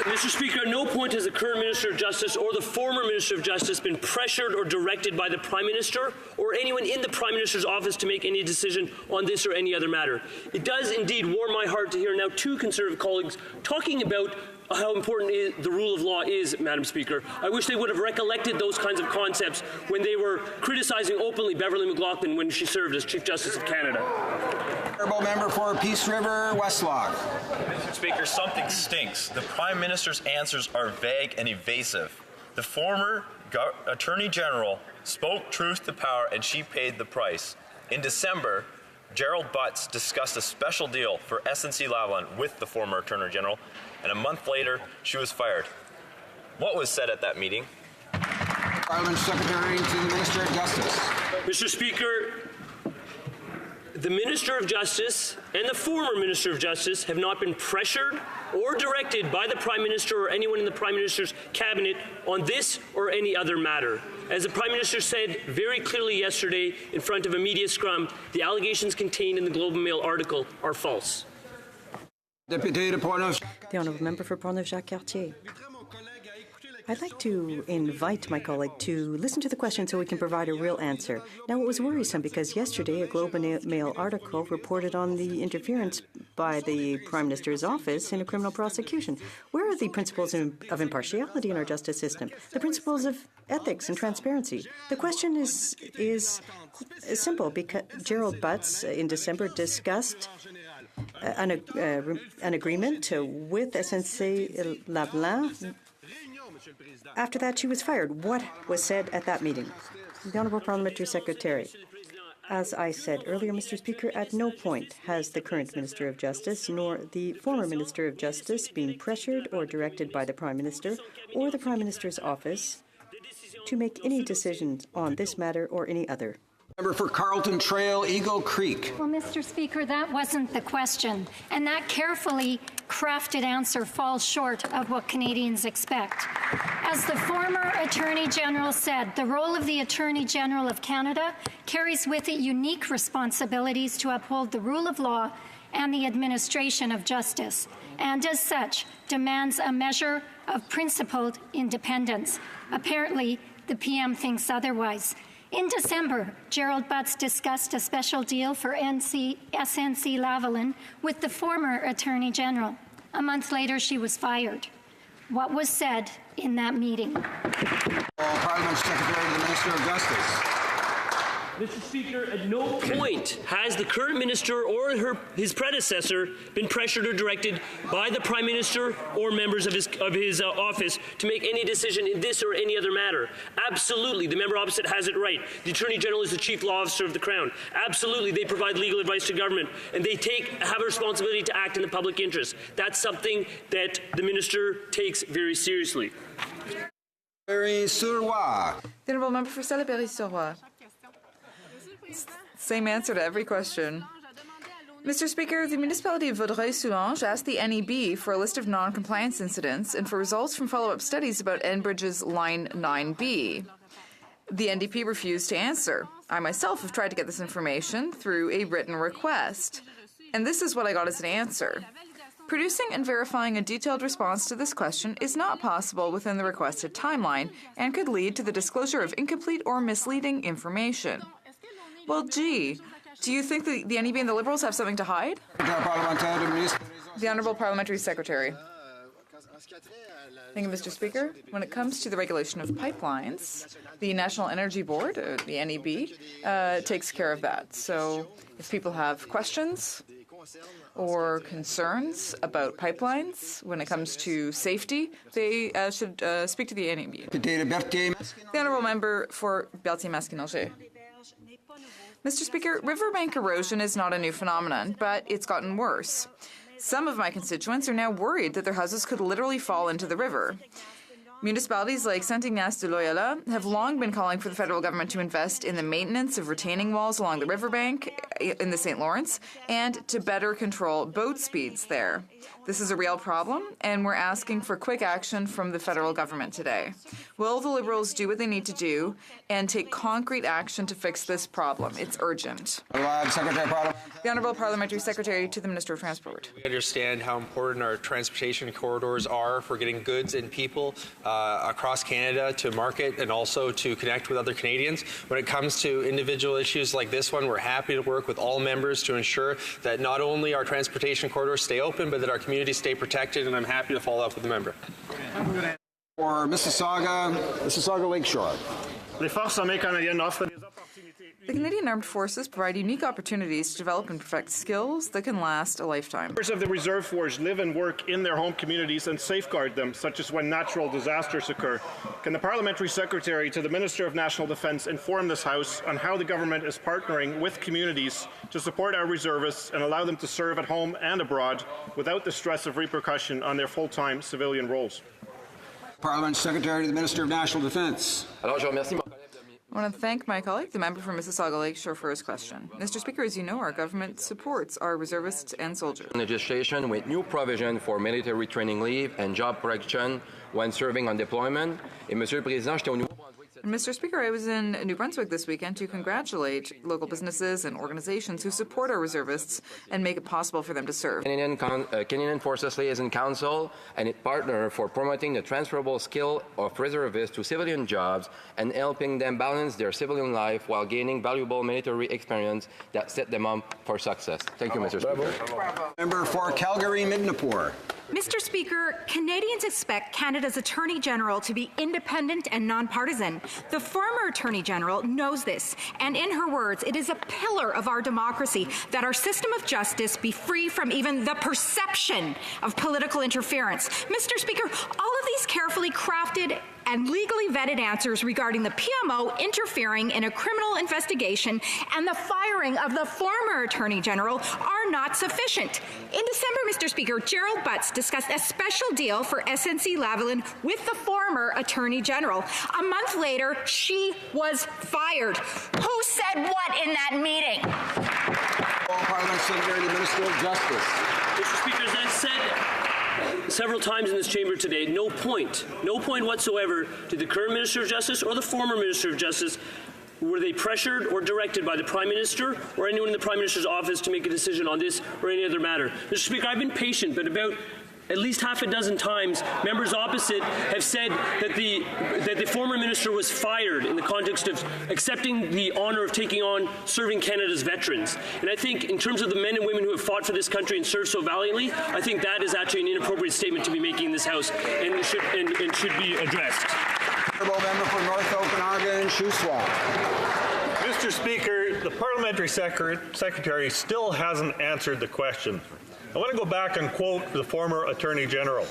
Mr. Speaker, at no point has the current Minister of Justice or the former Minister of Justice been pressured or directed by the Prime Minister or anyone in the Prime Minister's office to make any decision on this or any other matter. It does indeed warm my heart to hear now two Conservative colleagues talking about how important the rule of law is, Madam Speaker. I wish they would have recollected those kinds of concepts when they were criticizing openly Beverly McLaughlin when she served as Chief Justice of Canada. Honourable Member for Peace River, Westlock. Mr. Speaker, something stinks. The Prime Minister's answers are vague and evasive. The former Attorney General spoke truth to power and she paid the price. In December, Gerald Butts discussed a special deal for SNC-Lavalin with the former Attorney General, and a month later, she was fired. What was said at that meeting? Parliament Secretary to the Minister of Justice. Mr. Speaker, the Minister of Justice and the former Minister of Justice have not been pressured or directed by the Prime Minister or anyone in the Prime Minister's cabinet on this or any other matter. As the Prime Minister said very clearly yesterday in front of a media scrum, the allegations contained in the Globe and Mail article are false. The Honourable Member for Portneuf-Jacques-Cartier. I'd like to invite my colleague to listen to the question so we can provide a real answer. Now, it was worrisome because yesterday a Globe and Mail article reported on the interference by the Prime Minister's office in a criminal prosecution. Where are the principles of impartiality in our justice system? The principles of ethics and transparency? The question is simple because Gerald Butts in December discussed an agreement with SNC-Lavalin. After that, she was fired. What was said at that meeting? The Honourable Parliamentary Secretary. As I said earlier, Mr. Speaker, at no point has the current Minister of Justice nor the former Minister of Justice been pressured or directed by the Prime Minister or the Prime Minister's office to make any decisions on this matter or any other. Member for Carlton Trail, Eagle Creek. Well, Mr. Speaker, that wasn't the question, and that carefully crafted answer falls short of what Canadians expect. As the former Attorney General said, the role of the Attorney General of Canada carries with it unique responsibilities to uphold the rule of law and the administration of justice, and as such, demands a measure of principled independence. Apparently, the PM thinks otherwise. In December, Gerald Butts discussed a special deal for SNC-Lavalin with the former Attorney General. A month later, she was fired. What was said in that meeting? Parliament Secretary to the Minister of Justice. Mr. Speaker, at no point has the current minister or his predecessor been pressured or directed by the Prime Minister or members of his office to make any decision in this or any other matter. Absolutely, the member opposite has it right. The Attorney General is the chief law officer of the Crown. Absolutely, they provide legal advice to government, and they have a responsibility to act in the public interest. That's something that the minister takes very seriously. Berry-sur-Roi. The Honourable Member for Berry-sur-Roi. Same answer to every question. Mr. Speaker, the municipality of Vaudreuil-Soulanges asked the NEB for a list of non-compliance incidents and for results from follow-up studies about Enbridge's Line 9B. The NDP refused to answer. I myself have tried to get this information through a written request, and this is what I got as an answer. Producing and verifying a detailed response to this question is not possible within the requested timeline and could lead to the disclosure of incomplete or misleading information. Well, gee, do you think the NEB and the Liberals have something to hide? The Honourable Parliamentary Secretary. Thank you, Mr. Speaker. When it comes to the regulation of pipelines, the National Energy Board, the NEB, takes care of that. So if people have questions or concerns about pipelines when it comes to safety, they should speak to the NEB. The Honourable Member for Berthier-Maskinongé. Mr. Speaker, riverbank erosion is not a new phenomenon, but it's gotten worse. Some of my constituents are now worried that their houses could literally fall into the river. Municipalities like Saint-Ignace-de-Loyola have long been calling for the federal government to invest in the maintenance of retaining walls along the riverbank in the St. Lawrence and to better control boat speeds there. This is a real problem, and we're asking for quick action from the federal government today. Will the Liberals do what they need to do and take concrete action to fix this problem? It's urgent. The Honourable Parliamentary Secretary to the Minister of Transport. We understand how important our transportation corridors are for getting goods and people across Canada to market and also to connect with other Canadians. When it comes to individual issues like this one, we're happy to work with all members to ensure that not only our transportation corridors stay open, but that our communities stay protected, and I'm happy to follow up with the member. For Mississauga Lakeshore. The Canadian Armed Forces provide unique opportunities to develop and perfect skills that can last a lifetime. Members of the Reserve Force live and work in their home communities and safeguard them, such as when natural disasters occur. Can the Parliamentary Secretary to the Minister of National Defence inform this House on how the government is partnering with communities to support our reservists and allow them to serve at home and abroad without the stress of repercussion on their full-time civilian roles? Parliament Secretary to the Minister of National Defence. I want to thank my colleague, the member for Mississauga Lakeshore, for his question. Mr. Speaker, as you know, our government supports our reservists and soldiers. Legislation with new provision for military training leave and job protection when serving on deployment. Et Monsieur le Président, j'étais au Mr. Speaker, I was in New Brunswick this weekend to congratulate local businesses and organizations who support our reservists and make it possible for them to serve. Canadian Forces Liaison Council and its partner for promoting the transferable skill of reservists to civilian jobs and helping them balance their civilian life while gaining valuable military experience that set them up for success. Thank you, Mr. Speaker. Member for Calgary-Midnapore. Mr. Speaker, Canadians expect Canada's Attorney General to be independent and nonpartisan. The former Attorney General knows this, and in her words, it is a pillar of our democracy that our system of justice be free from even the perception of political interference. Mr. Speaker, all of these carefully crafted and legally vetted answers regarding the PMO interfering in a criminal investigation and the firing of the former Attorney General are not sufficient. In December, Mr. Speaker, Gerald Butts discussed a special deal for SNC-Lavalin with the former Attorney General. A month later, she was fired. Who said what in that meeting? Parliament Secretary to the Minister of Justice. Mr. Speaker, as I've said several times in this chamber today, no point whatsoever did the current Minister of Justice or the former Minister of Justice were they pressured or directed by the Prime Minister or anyone in the Prime Minister's office to make a decision on this or any other matter. Mr. Speaker, I've been patient, but about at least half a dozen times, members opposite have said that the former minister was fired in the context of accepting the honour of taking on serving Canada's veterans. And I think in terms of the men and women who have fought for this country and served so valiantly, I think that is actually an inappropriate statement to be making in this House and should be addressed. Honourable Member for North Okanagan and Shuswap. Mr. Speaker, the Parliamentary Secretary still hasn't answered the question. I want to go back and quote the former Attorney General.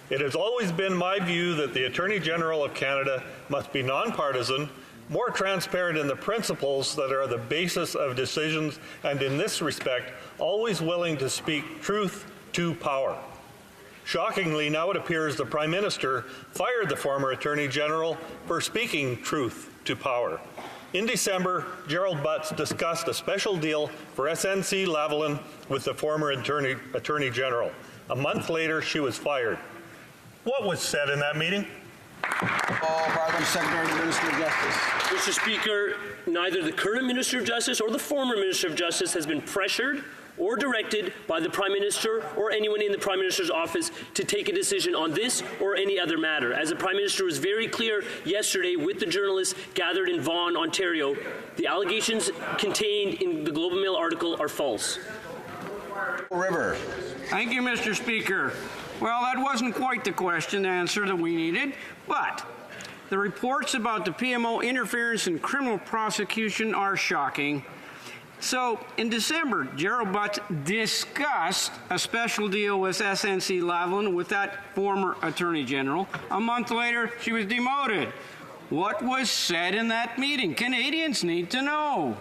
It has always been my view that the Attorney General of Canada must be nonpartisan, more transparent in the principles that are the basis of decisions, and in this respect, always willing to speak truth to power. Shockingly, now it appears the Prime Minister fired the former Attorney General for speaking truth to power. In December, Gerald Butts discussed a special deal for SNC-Lavalin with the former Attorney General. A month later, she was fired. What was said in that meeting? Parliament Secretary to the Minister of Justice. Mr. Speaker, neither the current Minister of Justice or the former Minister of Justice has been pressured or directed by the Prime Minister or anyone in the Prime Minister's office to take a decision on this or any other matter. As the Prime Minister was very clear yesterday with the journalists gathered in Vaughan, Ontario, the allegations contained in the Globe and Mail article are false. River. Thank you, Mr. Speaker. Well, that wasn't quite the question answer that we needed, but the reports about the PMO interference in criminal prosecution are shocking. So, in December, Gerald Butts discussed a special deal with SNC-Lavalin with that former Attorney General. A month later, she was demoted. What was said in that meeting? Canadians need to know.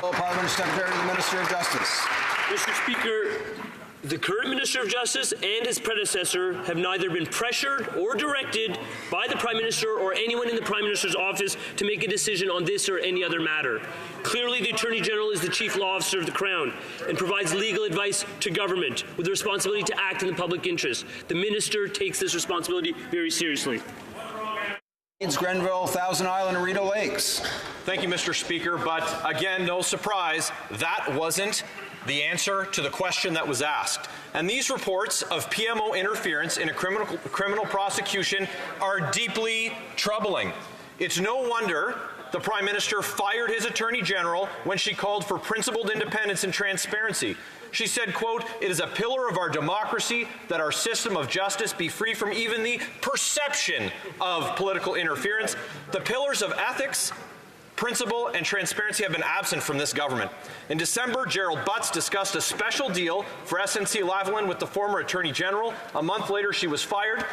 Parliament Secretary to the Minister of Justice. Mr. Speaker, the current Minister of Justice and his predecessor have neither been pressured or directed by the Prime Minister or anyone in the Prime Minister's office to make a decision on this or any other matter. Clearly, the Attorney General is the chief law officer of the Crown and provides legal advice to government with the responsibility to act in the public interest. The Minister takes this responsibility very seriously. Grenville, Thousand Island, and Rideau Lakes. Thank you, Mr. Speaker. But again, no surprise, that wasn't the answer to the question that was asked. And these reports of PMO interference in a criminal prosecution are deeply troubling. It's no wonder the Prime Minister fired his Attorney General when she called for principled independence and transparency. She said, quote, "It is a pillar of our democracy that our system of justice be free from even the perception of political interference. The pillars of ethics, principle, and transparency have been absent from this government." In December, Gerald Butts discussed a special deal for SNC-Lavalin with the former Attorney General. A month later, she was fired.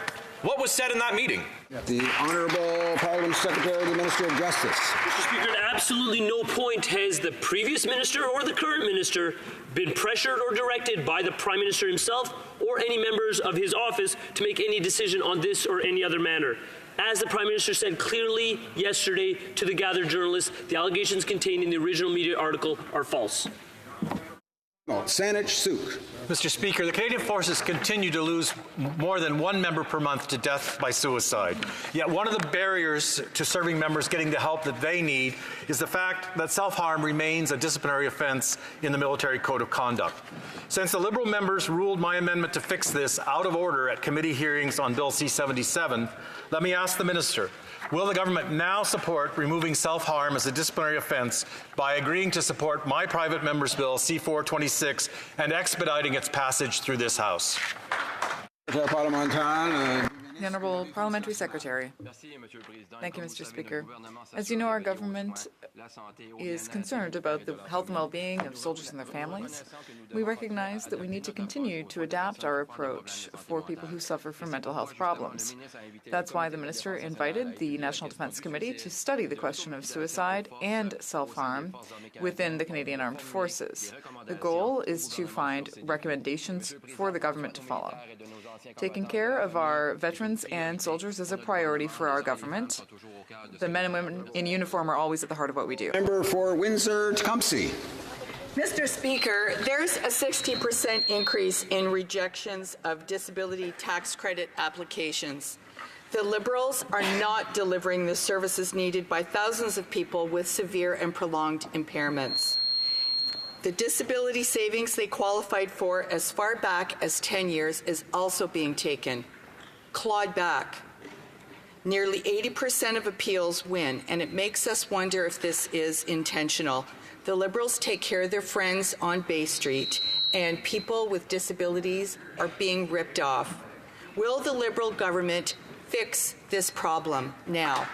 What was said in that meeting? The Honourable Parliament Secretary to the Minister of Justice. Mr. Speaker, at absolutely no point has the previous minister or the current minister been pressured or directed by the Prime Minister himself or any members of his office to make any decision on this or any other matter. As the Prime Minister said clearly yesterday to the gathered journalists, the allegations contained in the original media article are false. Saanich Suk. Mr. Speaker, the Canadian Forces continue to lose more than one member per month to death by suicide. Yet one of the barriers to serving members getting the help that they need is the fact that self-harm remains a disciplinary offence in the Military Code of Conduct. Since the Liberal members ruled my amendment to fix this out of order at committee hearings on Bill C-77, let me ask the Minister, will the government now support removing self-harm as a disciplinary offence by agreeing to support my private member's bill C-426 and expediting its passage through this House? The Honourable Parliamentary Secretary. Thank you, Mr. Speaker. As you know, our government is concerned about the health and well-being of soldiers and their families. We recognize that we need to continue to adapt our approach for people who suffer from mental health problems. That's why the Minister invited the National Defence Committee to study the question of suicide and self-harm within the Canadian Armed Forces. The goal is to find recommendations for the government to follow. Taking care of our veterans and soldiers is a priority for our government. The men and women in uniform are always at the heart of what we do. Member for Windsor-Tecumseh. Mr. Speaker, there's a 60% increase in rejections of disability tax credit applications. The Liberals are not delivering the services needed by thousands of people with severe and prolonged impairments. The disability savings they qualified for as far back as 10 years is also being taken, clawed back. Nearly 80% of appeals win, and it makes us wonder if this is intentional. The Liberals take care of their friends on Bay Street, and people with disabilities are being ripped off. Will the Liberal government fix this problem now?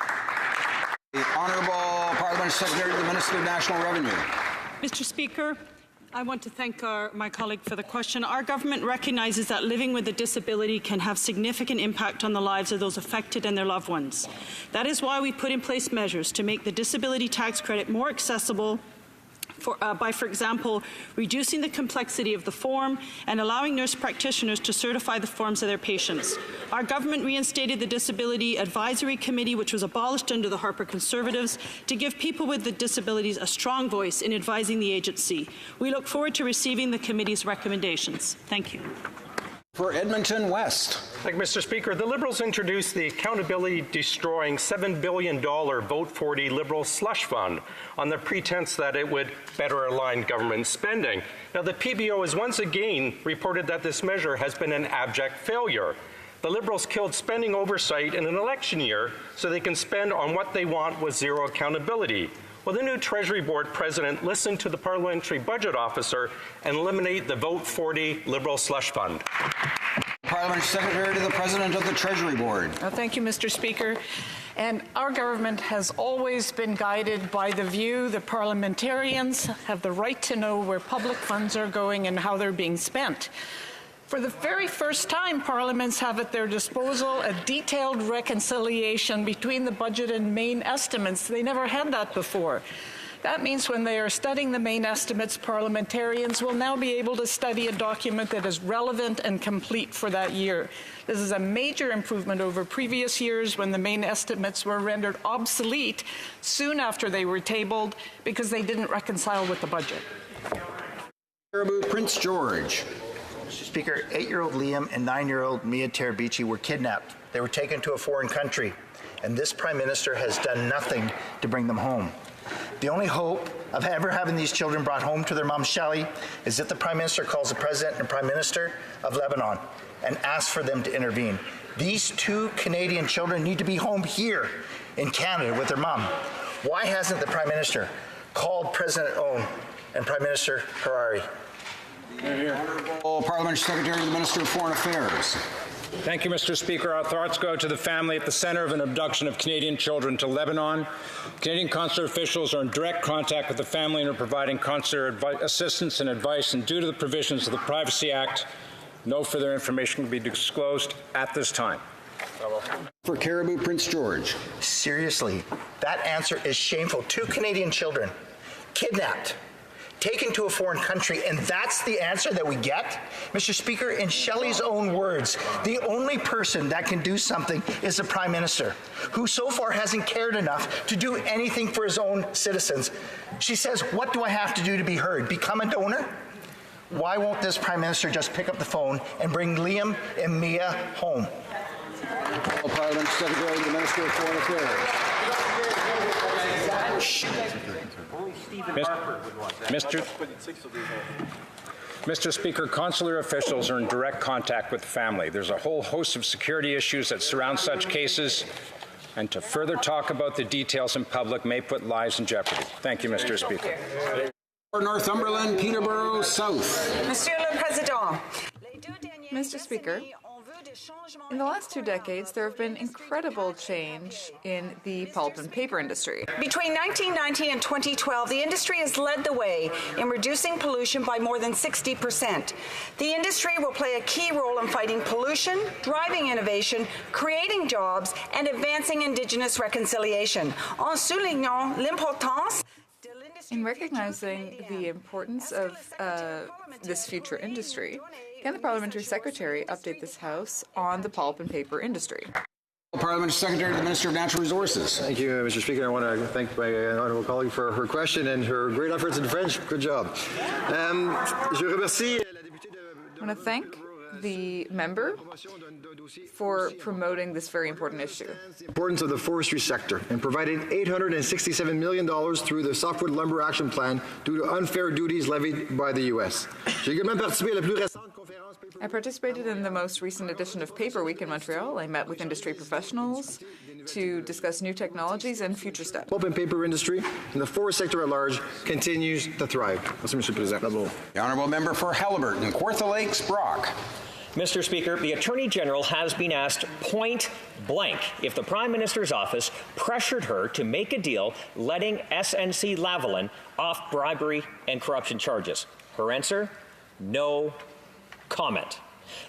The Honourable Parliamentary Secretary to the Minister of National Revenue. Mr. Speaker, I want to thank my colleague for the question. Our government recognises that living with a disability can have significant impact on the lives of those affected and their loved ones. That is why we put in place measures to make the disability tax credit more accessible by, for example, reducing the complexity of the form and allowing nurse practitioners to certify the forms of their patients. Our government reinstated the Disability Advisory Committee, which was abolished under the Harper Conservatives, to give people with disabilities a strong voice in advising the agency. We look forward to receiving the committee's recommendations. Thank you. For Edmonton West. Thank you, Mr. Speaker. The Liberals introduced the accountability-destroying $7 billion Vote 40 Liberal slush fund on the pretense that it would better align government spending. Now, the PBO has once again reported that this measure has been an abject failure. The Liberals killed spending oversight in an election year so they can spend on what they want with zero accountability. Will the new Treasury Board president listen to the Parliamentary Budget Officer and eliminate the Vote 40 Liberal slush fund? Parliamentary Secretary to the President of the Treasury Board. Thank you, Mr. Speaker. And our government has always been guided by the view that parliamentarians have the right to know where public funds are going and how they're being spent. For the very first time, parliaments have at their disposal a detailed reconciliation between the budget and main estimates. They never had that before. That means when they are studying the main estimates, parliamentarians will now be able to study a document that is relevant and complete for that year. This is a major improvement over previous years when the main estimates were rendered obsolete soon after they were tabled because they didn't reconcile with the budget. Prince George. Mr. Speaker, 8-year-old Liam and 9-year-old Mia Terabici were kidnapped. They were taken to a foreign country, and this Prime Minister has done nothing to bring them home. The only hope of ever having these children brought home to their mom, Shelley, is if the Prime Minister calls the President and Prime Minister of Lebanon and asks for them to intervene. These 2 Canadian children need to be home here in Canada with their mom. Why hasn't the Prime Minister called President Owen and Prime Minister Harari? Honourable Parliamentary Secretary to the Minister of Foreign Affairs. Thank you, Mr. Speaker. Our thoughts go to the family at the center of an abduction of Canadian children to Lebanon. Canadian consular officials are in direct contact with the family and are providing consular assistance and advice, and due to the provisions of the Privacy Act, no further information can be disclosed at this time. For Caribou, Prince George. Seriously, that answer is shameful. 2 Canadian children kidnapped, taken to a foreign country, and that's the answer that we get? Mr. Speaker, in Shelley's own words, the only person that can do something is the Prime Minister, who so far hasn't cared enough to do anything for his own citizens. She says, what do I have to do to be heard? Become a donor? Why won't this Prime Minister just pick up the phone and bring Liam and Mia home? Parliamentary Secretary to the Minister of Foreign Affairs. Mr. Speaker, consular officials are in direct contact with the family. There's a whole host of security issues that surround such cases, and to further talk about the details in public may put lives in jeopardy. Thank you, Mr. Speaker. For Northumberland, Peterborough South. Monsieur le Président. Mr. Speaker, In the last 2 decades, there have been incredible change in the pulp and paper industry. Between 1990 and 2012, the industry has led the way in reducing pollution by more than 60%. The industry will play a key role in fighting pollution, driving innovation, creating jobs, and advancing Indigenous reconciliation. En soulignant l'importance in recognizing the importance of this future industry, can the Parliamentary Secretary update this House on the pulp and paper industry? Parliamentary Secretary to the Minister of Natural Resources. Thank you, Mr. Speaker. I want to thank my honourable colleague for her question and her great efforts in French. Good job. I want to thank the member for promoting this very important issue. Importance of the forestry sector and providing $867 million through the Softwood Lumber Action Plan due to unfair duties levied by the U.S. I participated in the most recent edition of Paper Week in Montreal. I met with industry professionals to discuss new technologies and future steps. Pulp and paper industry and the forest sector at large continues to thrive. The Honourable Member for Haliburton, Kawartha Lakes, Brock. Mr. Speaker, the Attorney General has been asked point blank if the Prime Minister's office pressured her to make a deal letting SNC Lavalin off bribery and corruption charges. Her answer? No comment.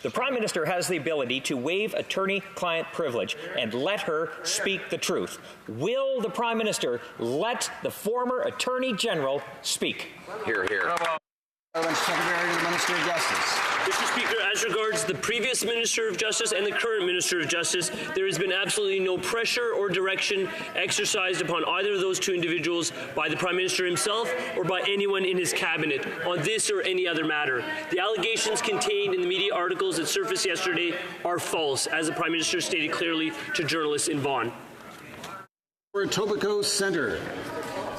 The Prime Minister has the ability to waive attorney-client privilege and let her speak the truth. Will the Prime Minister let the former Attorney General speak? Hear, hear. Secretary to the Minister of Justice. Mr. Speaker, as regards the previous Minister of Justice and the current Minister of Justice, there has been absolutely no pressure or direction exercised upon either of those two individuals by the Prime Minister himself or by anyone in his cabinet on this or any other matter. The allegations contained in the media articles that surfaced yesterday are false, as the Prime Minister stated clearly to journalists in Vaughan. For Etobicoke Centre.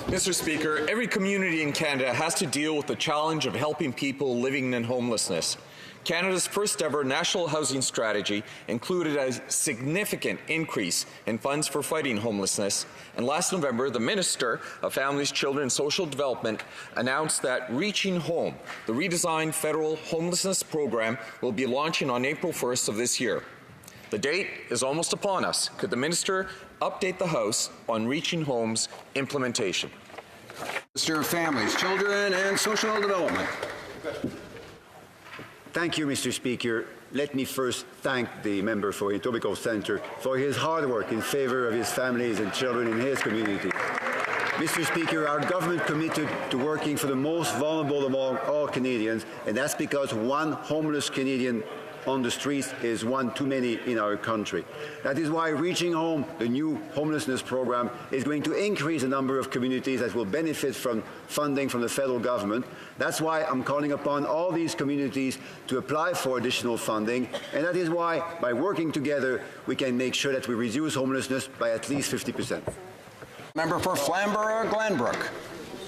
Mr. Speaker, every community in Canada has to deal with the challenge of helping people living in homelessness. Canada's first ever national housing strategy included a significant increase in funds for fighting homelessness, and last November, the Minister of Families, Children and Social Development announced that Reaching Home, the redesigned federal homelessness program, will be launching on April 1st of this year. The date is almost upon us. Could the Minister update the House on Reaching Home's implementation? Minister of Families, Children and Social Development. Thank you, Mr. Speaker. Let me first thank the member for Etobicoke Centre for his hard work in favour of his families and children in his community. Mr. Speaker, our government committed to working for the most vulnerable among all Canadians, and that's because one homeless Canadian on the streets is one too many in our country. That is why Reaching Home, the new homelessness program, is going to increase the number of communities that will benefit from funding from the federal government. That's why I'm calling upon all these communities to apply for additional funding, and that is why, by working together, we can make sure that we reduce homelessness by at least 50%. Member for Flamborough-Glenbrook.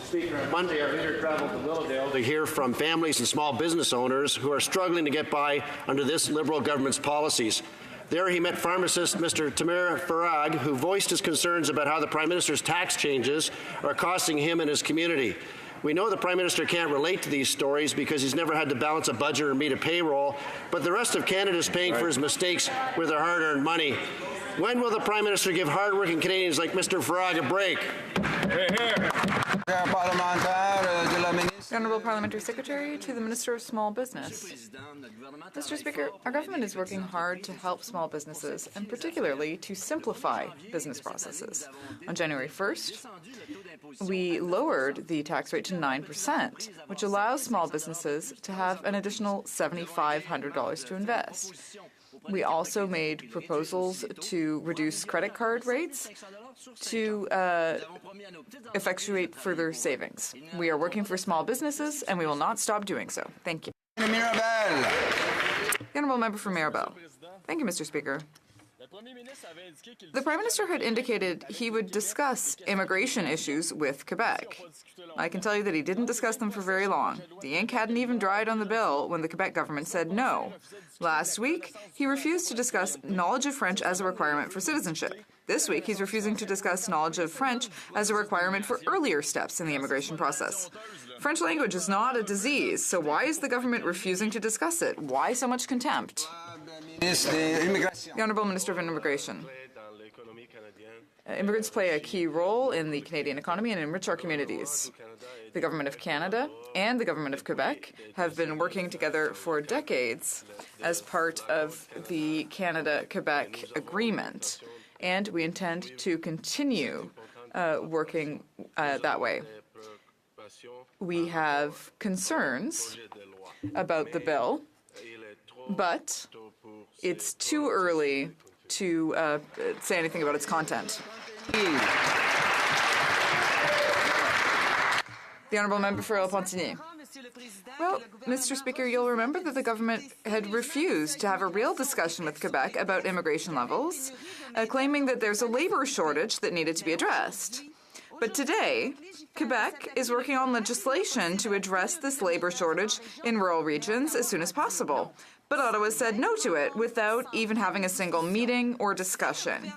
Speaker, on Monday, our leader traveled to Willowdale to hear from families and small business owners who are struggling to get by under this Liberal government's policies. There he met pharmacist Mr. Tamer Farag, who voiced his concerns about how the Prime Minister's tax changes are costing him and his community. We know the Prime Minister can't relate to these stories because he's never had to balance a budget or meet a payroll, but the rest of Canada is paying for his mistakes with their hard-earned money. When will the Prime Minister give hard-working Canadians like Mr. Farag a break? The Honourable Parliamentary Secretary to the Minister of Small Business. Mr. Speaker, our government is working hard to help small businesses and particularly to simplify business processes. On January 1st, we lowered the tax rate to 9%, which allows small businesses to have an additional $7,500 to invest. We also made proposals to reduce credit card rates to effectuate further savings. We are working for small businesses, and we will not stop doing so. Thank you. Mirabel. The Honourable Member for Mirabel. Thank you, Mr. Speaker. The Prime Minister had indicated he would discuss immigration issues with Quebec. I can tell you that he didn't discuss them for very long. The ink hadn't even dried on the bill when the Quebec government said no. Last week, he refused to discuss knowledge of French as a requirement for citizenship. This week, he's refusing to discuss knowledge of French as a requirement for earlier steps in the immigration process. French language is not a disease, so why is the government refusing to discuss it? Why so much contempt? The Honourable Minister of Immigration. Immigrants play a key role in the Canadian economy and enrich our communities. The Government of Canada and the Government of Quebec have been working together for decades as part of the Canada-Quebec Agreement, and we intend to continue working that way. We have concerns about the bill, but it's too early to say anything about its content. The Honourable Member for Pontigny. Well, Mr. Speaker, you'll remember that the government had refused to have a real discussion with Quebec about immigration levels, claiming that there's a labour shortage that needed to be addressed. But today, Quebec is working on legislation to address this labour shortage in rural regions as soon as possible. But Ottawa said no to it without even having a single meeting or discussion.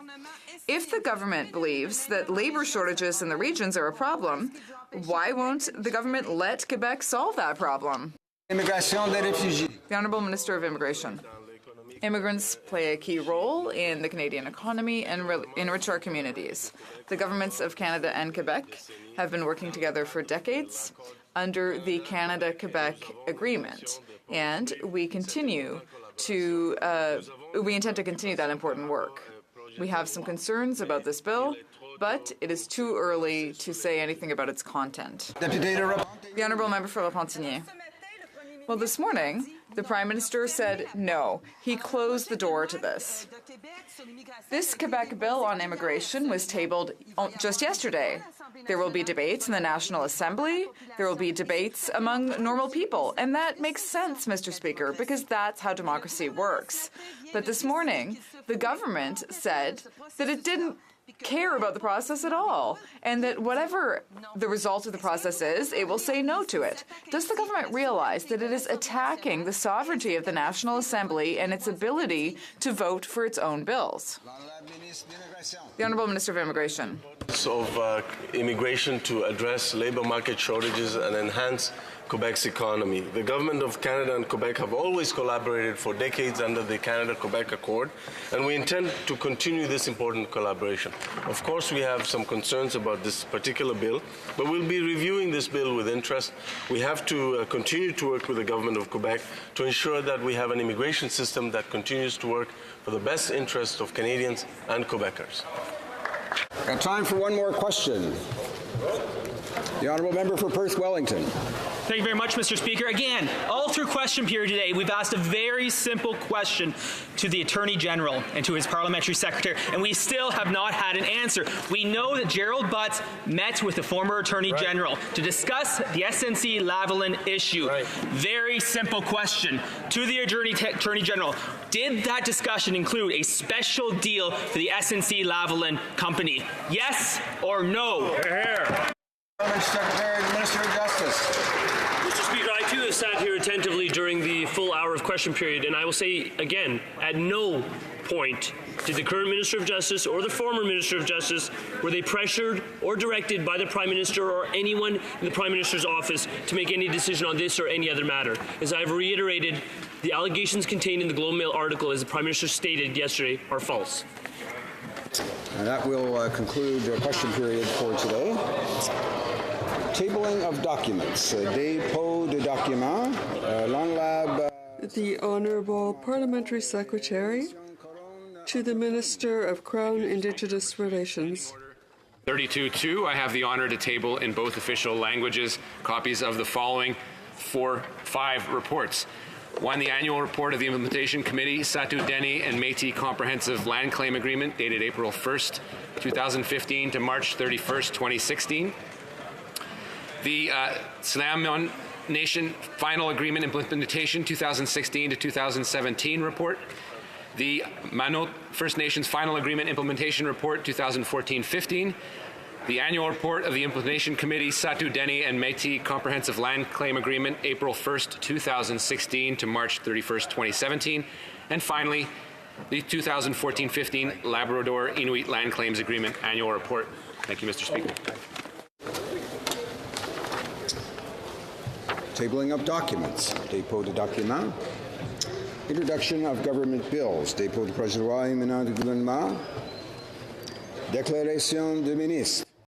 If the government believes that labour shortages in the regions are a problem, why won't the government let Quebec solve that problem? The Honourable Minister of Immigration. Immigrants play a key role in the Canadian economy and enrich our communities. The governments of Canada and Quebec have been working together for decades under the Canada-Quebec Agreement, and we intend to continue that important work. We have some concerns about this bill, but it is too early to say anything about its content. The Honourable Member for Pontigny. Well, this morning, the Prime Minister said no. He closed the door to this. This Quebec bill on immigration was tabled just yesterday. There will be debates in the National Assembly. There will be debates among normal people. And that makes sense, Mr. Speaker, because that's how democracy works. But this morning, the government said that it didn't care about the process at all, and that whatever the result of the process is, it will say no to it. Does the government realize that it is attacking the sovereignty of the National Assembly and its ability to vote for its own bills? The Honourable Minister of Immigration. Of immigration to address labour market shortages and enhance Quebec's economy. The Government of Canada and Quebec have always collaborated for decades under the Canada-Quebec Accord, and we intend to continue this important collaboration. Of course, we have some concerns about this particular bill, but we'll be reviewing this bill with interest. We have to continue to work with the Government of Quebec to ensure that we have an immigration system that continues to work for the best interest of Canadians and Quebecers. Got time for one more question. The Honourable Member for Perth-Wellington. Thank you very much, Mr. Speaker. Again, all through question period today, we've asked a very simple question to the Attorney General and to his parliamentary secretary, and we still have not had an answer. We know that Gerald Butts met with the former Attorney General to discuss the SNC-Lavalin issue. Very simple question to the Attorney General. Did that discussion include a special deal for the SNC-Lavalin company? Yes or no? Secretary, Minister of Justice. Mr. Speaker, I too have sat here attentively during the full hour of question period, and I will say again, at no point did the current Minister of Justice or the former Minister of Justice were they pressured or directed by the Prime Minister or anyone in the Prime Minister's office to make any decision on this or any other matter. As I have reiterated, the allegations contained in the Globe and Mail article, as the Prime Minister stated yesterday, are false. And that will conclude the question period for today. Tabling of documents. Dépôt de documents. Long Lab. The Honourable Parliamentary Secretary to the Minister of Crown Indigenous Relations. 32.2, I have the honour to table in both official languages copies of the following 5 reports. 1, the annual report of the Implementation Committee, Satu Deni and Métis Comprehensive Land Claim Agreement, dated April 1st, 2015 to March 31st, 2016. The Snamon Nation Final Agreement Implementation 2016 to 2017 report. The Manot First Nations Final Agreement Implementation Report 2014-15. The annual report of the Implementation Committee, Satu Deni and Métis Comprehensive Land Claim Agreement, April 1st, 2016 to March 31st, 2017. And finally, the 2014-15 Labrador Inuit Land Claims Agreement Annual Report. Thank you, Mr. Speaker. Tabling of documents. Dépôt de documents. Introduction of government bills. Dépôt du projet de loi émanant du gouvernement. Déclaration du ministre.